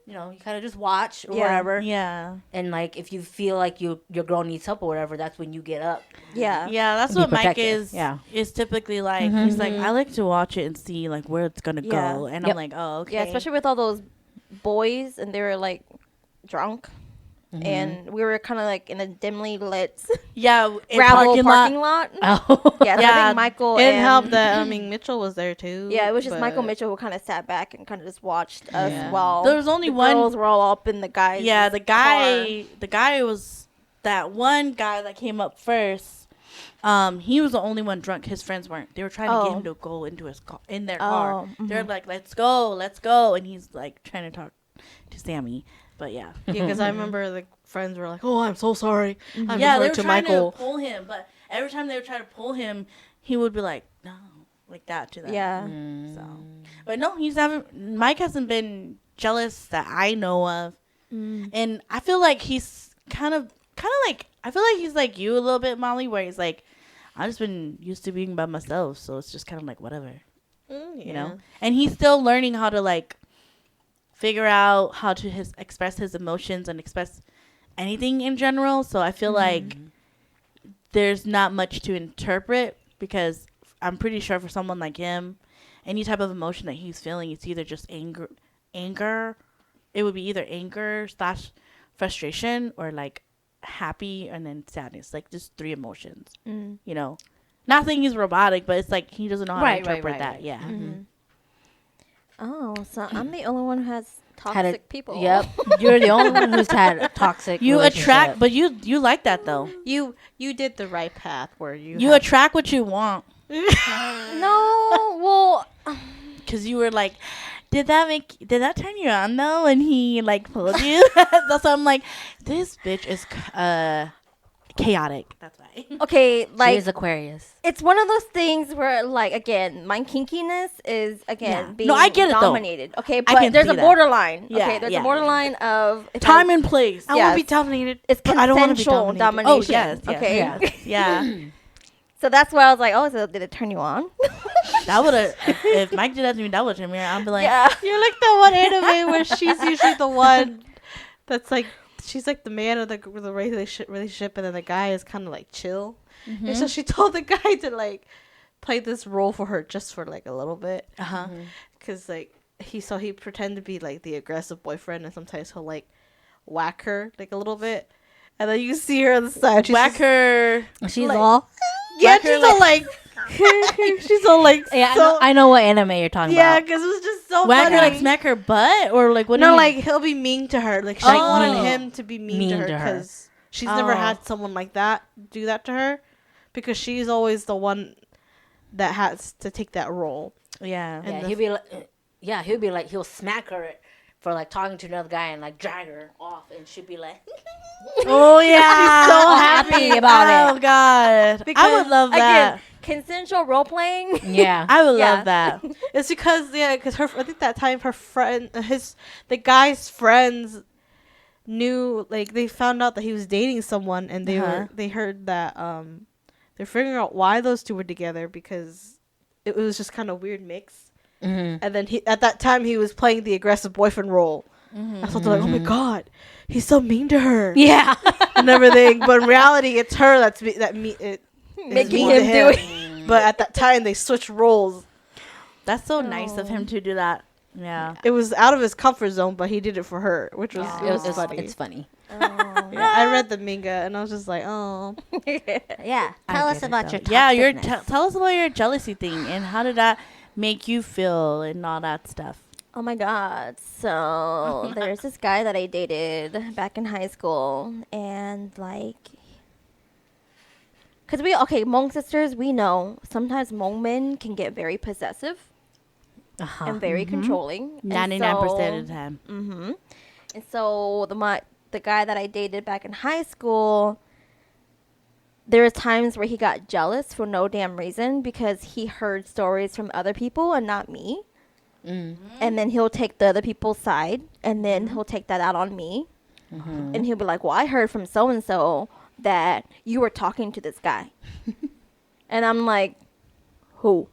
you kind of just watch or
Yeah.
whatever.
Yeah.
And like if you feel like your girl needs help or whatever, that's when you get up.
Yeah.
Yeah, that's
Be
what Mike
protective.
is.
Yeah.
Is typically like. He's like, I like to watch it and see like where it's gonna
Yeah.
go, and
Yep.
I'm like, oh, okay.
Yeah, especially with all those boys, and they were like drunk, and we were kind of like in a dimly lit
yeah, in
gravel parking lot.
Oh,
Yeah, so I
Yeah,
think Michael
It didn't
and
help that Mitchell was there too.
yeah, it was just
but-
Michael Mitchell who kind of sat back and kind of just watched us
Yeah.
while
There was only
the
one-
girls were all up in the guys.
Yeah, the guy was that one guy that came up first. He was the only one drunk. His friends weren't. They were trying to get him to go into his car, in their car. They're like, let's go," and he's like trying to talk to Sammy. But yeah,
Yeah, because I remember the friends were like, "Oh, I'm so sorry." I'm
yeah, they
referring
were
to
trying
Michael.
to pull him, but every time they would try to pull him, he would be like, "No," like that to them.
Yeah.
So, but no, Mike hasn't been jealous that I know of, and I feel like he's kind of like, I feel like he's like you a little bit, Molly, where he's like, I've just been used to being by myself, so it's just kind of like whatever, you know. And he's still learning how to like figure out how to express his emotions and express anything in general. So I feel like there's not much to interpret, because I'm pretty sure for someone like him, any type of emotion that he's feeling, it's either just anger. It would be either anger / frustration, or like happy and then sadness. Like just 3 emotions. You know, not saying he's robotic, but it's like he doesn't know how
Right,
to
right,
interpret
right,
that.
right.
Yeah.
Oh, so I'm the only one who has toxic people.
Yep, you're the only one who's had a toxic.
You attract,
relationship.
but you like that though.
You did the right path where
You attract what you want.
No, well,
Because you were like, did that turn you on though? And he like pulled you. That's why I'm like, this bitch is chaotic. That's why.
okay,
She
like
is Aquarius.
it's one of those things where, like, again, my kinkiness is
Yeah.
being
No, I get it, though.
dominated. Okay,
I
but
can
there's
see
a
that.
borderline.
Yeah,
Okay, there's
yeah,
a borderline of if
Time
I-
and place.
I
Yes.
want to be dominated.
it's
but I don't wanna be
consensual
dominated.
domination.
Oh, yes,
Okay.
yes.
Yeah.
So that's why I was like, oh, so did it turn you on?
That would have, if Mike did that to me, that would turn me around. I'd be like,
yeah.
You're like the one anime where she's usually the one that's like, she's like the man of the relationship, and then the guy is kind of like chill. And so she told the guy to like play this role for her just for like a little bit,
uh-huh.
because like he pretend to be like the aggressive boyfriend, and sometimes he'll like whack her like a little bit, and then you see her on the side. She's
Whack
just-
her.
She's
like-
all.
Yeah,
whack her
she's all like. She's all like.
Yeah,
so,
I know what anime you're talking
yeah,
about.
because it was just so
Whack
funny.
her, like smack her butt, or like what? do
No,
you
like
mean?
he'll be mean to her. Like she
Like,
wanted
mean.
him to be mean to her because she's never
Oh.
had someone like that do that to her, because she's always the one that has to take that role.
Yeah.
And
Yeah,
the-
he'll be like, he'll smack her for like talking to another guy and like drag her off, and she'll be like,
Oh yeah.
She's so happy
about it.
Oh god. I would love that.
Again, consensual role playing.
yeah.
I would
Yeah.
love that.
It's because her. I think that time her friend, the guy's friends knew, like they found out that he was dating someone, and they heard that they're figuring out why those two were together, because it was just kind of weird mix.
Mm-hmm.
And then at that time he was playing the aggressive boyfriend role. I thought they're like, oh my god, he's so mean to her
Yeah.
and everything. But in reality, it's her that's is
Making
mean to
him do it.
But at that time, they switched roles.
That's so nice of him to do that. Yeah.
It was out of his comfort zone, but he did it for her, which was,
Yeah,
it was
it's
funny.
It's funny.
Oh.
Yeah, I read the manga and I was just like, oh.
Yeah.
I
Tell us
get it,
about
though.
your
Yeah. Your
toxicness.
tell us about your jealousy thing and how did that make you feel and all that stuff.
Oh my god. So there's this guy that I dated back in high school, and like, cause Hmong sisters, we know sometimes Hmong men can get very possessive
Uh-huh.
and very controlling.
99% of the time.
Mm-hmm. And so the guy that I dated back in high school, there were times where he got jealous for no damn reason because he heard stories from other people and not me.
Mm.
And then he'll take the other people's side, and then he'll take that out on me. And he'll be like, well, I heard from so-and-so that you were talking to this guy. And I'm like, who?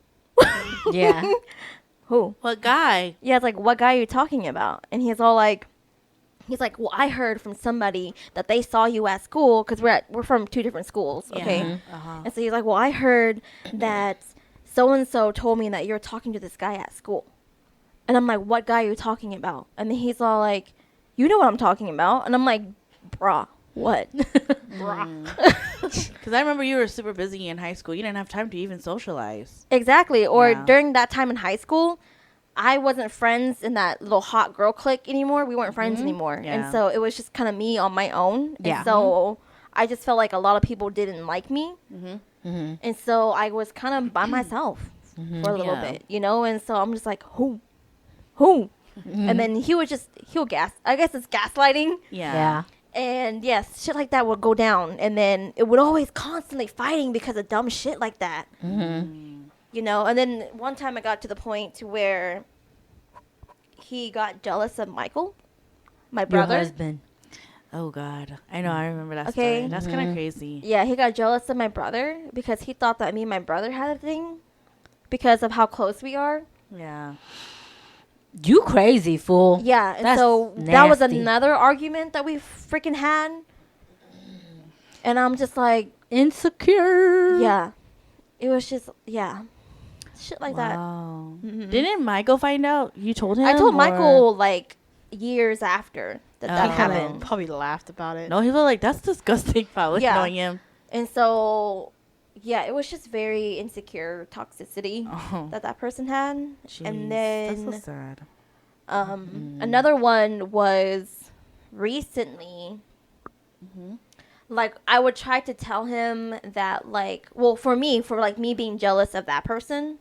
Yeah.
Who?
What guy?
Yeah, it's like, what guy are you talking about? And he's like, well, I heard from somebody that they saw you at school, because we're from two different schools, okay?
Yeah. Uh-huh.
And so he's like, well, I heard that so-and-so told me that you're talking to this guy at school. And I'm like, what guy are you talking about? And then he's all like, you know what I'm talking about. And I'm like, brah, what?
Because I remember you were super busy in high school. You didn't have time to even socialize.
Exactly. Or
Yeah.
during that time in high school, I wasn't friends in that little hot girl clique anymore. We weren't friends anymore.
Yeah.
And so it was just kind of me on my own.
Yeah.
And so I just felt like a lot of people didn't like me.
Mm-hmm.
And so I was kind of by myself for a little
Yeah.
bit, you know? And so I'm just like, who? And then he'll I guess it's gaslighting.
Yeah.
And yes, shit like that would go down. And then it would always constantly fighting because of dumb shit like that.
Mm-hmm.
You know? And then one time I got to the point to where he got jealous of Michael, my
Your
brother.
husband.
Oh, God. I know. I remember that
Okay.
story. That's kind of crazy.
Yeah, he got jealous of my brother because he thought that me and my brother had a thing because of how close we are.
Yeah.
You crazy fool.
Yeah, and
That's
so that was
nasty.
another argument that we freaking had. And I'm just like,
Insecure.
yeah. It was just, yeah. Shit like that.
Wow.
Mhm.
Didn't Michael find out? You told him?
I told
or-
Michael like years after that
Oh.
that
He
happened.
Probably laughed about it.
No, he was like, that's disgusting. Probably
Yeah.
knowing him.
And so, yeah, it was just very insecure toxicity
Oh,
that person had.
jeez.
And then
That's so sad.
another one was recently, like, I would try to tell him that, like, well, for me being jealous of that person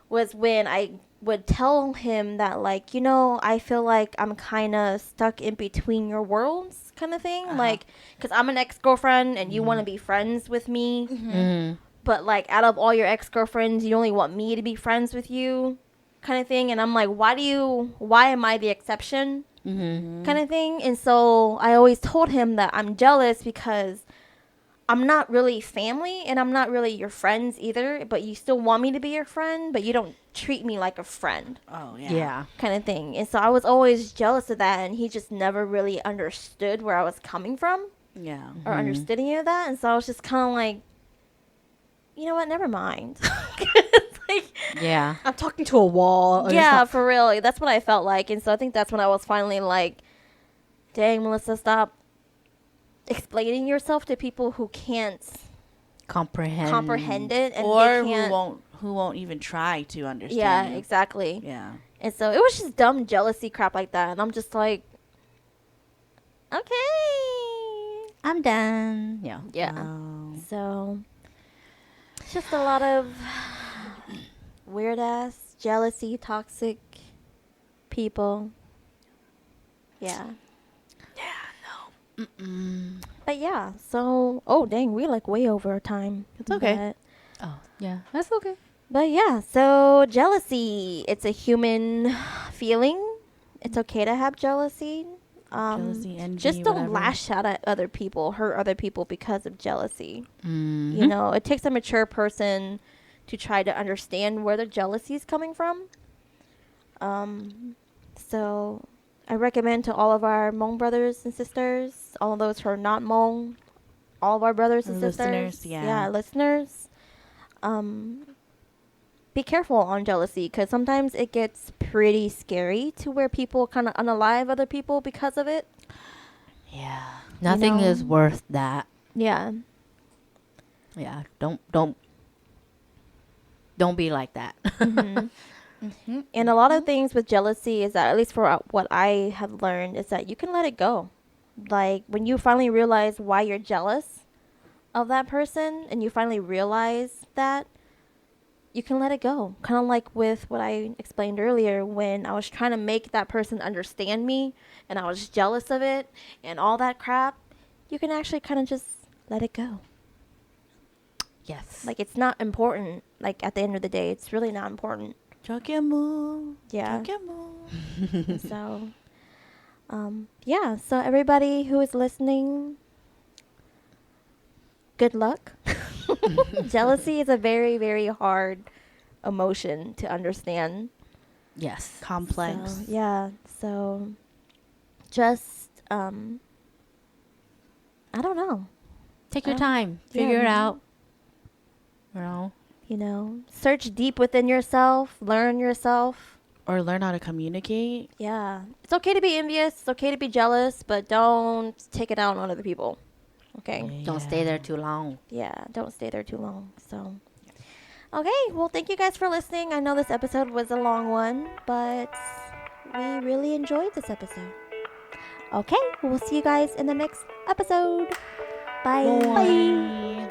was when I would tell him that, like, you know, I feel like I'm kind of stuck in between your worlds kind of thing. Like, because I'm an ex-girlfriend and you want to be friends with me.
Mm-hmm.
But, like, out of all your ex-girlfriends, you only want me to be friends with you kind of thing. And I'm like, why am I the exception kind of thing? And so I always told him that I'm jealous because I'm not really family and I'm not really your friends either, but you still want me to be your friend, but you don't treat me like a friend
Oh, yeah.
Yeah.
kind of thing. And so I was always jealous of that, and he just never really understood where I was coming from
Yeah.
or understood any of that. And so I was just kind of like, you know what, never mind. Like,
Yeah.
I'm talking to a wall.
yeah, for real. That's what I felt like. And so I think that's when I was finally like, dang, Melissa, stop explaining yourself to people who can't comprehend it, and
or
they can't.
who won't even try to
Yeah,
understand you.
exactly.
Yeah.
And so it was just dumb jealousy crap like that, and I'm just like, okay,
I'm done. Yeah.
yeah.
Wow.
So it's just a lot of weird ass jealousy, toxic people. Yeah. But yeah, so dang, we like way over our time.
It's okay.
Oh, yeah. That's okay.
But yeah, so jealousy, it's a human feeling. It's okay to have jealousy.
Jealousy, envy,
just don't
whatever.
lash out at other people, hurt other people because of jealousy.
Mm-hmm.
You know, it takes a mature person to try to understand where the jealousy is coming from. So I recommend to all of our Hmong brothers and sisters, all of those who are not Hmong, all of our brothers and
Our
sisters,
listeners, yeah.
listeners, be careful on jealousy, because sometimes it gets pretty scary to where people kind of unalive other people because of it.
Yeah.
Nothing
know?
is worth that.
Yeah.
Yeah. Don't be like that.
And a lot of things with jealousy is that, at least for what I have learned, is that you can let it go. Like when you finally realize why you're jealous of that person, and you finally realize that, you can let it go. Kind of like with what I explained earlier, when I was trying to make that person understand me and I was jealous of it and all that crap, you can actually kind of just let it go.
Yes.
Like it's not important. Like at the end of the day, it's really not important.
Chokemu.
Yeah.
Chokemu.
So, yeah. So everybody who is listening, good luck. Jealousy is a very, very hard emotion to understand.
yes.
Complex.
So, yeah. So, just I don't know.
Take your
Uh,
time.
yeah,
Figure it
mhm.
out. You know.
You know, search deep within yourself. Learn yourself.
Or learn how to communicate.
Yeah. It's okay to be envious. It's okay to be jealous, but don't take it out on other people. Okay.
Don't stay there too long.
Yeah, don't stay there too long. So, okay, well, thank you guys for listening. I know this episode was a long one, but we really enjoyed this episode. Okay, we'll see you guys in the next episode. Bye.
Bye.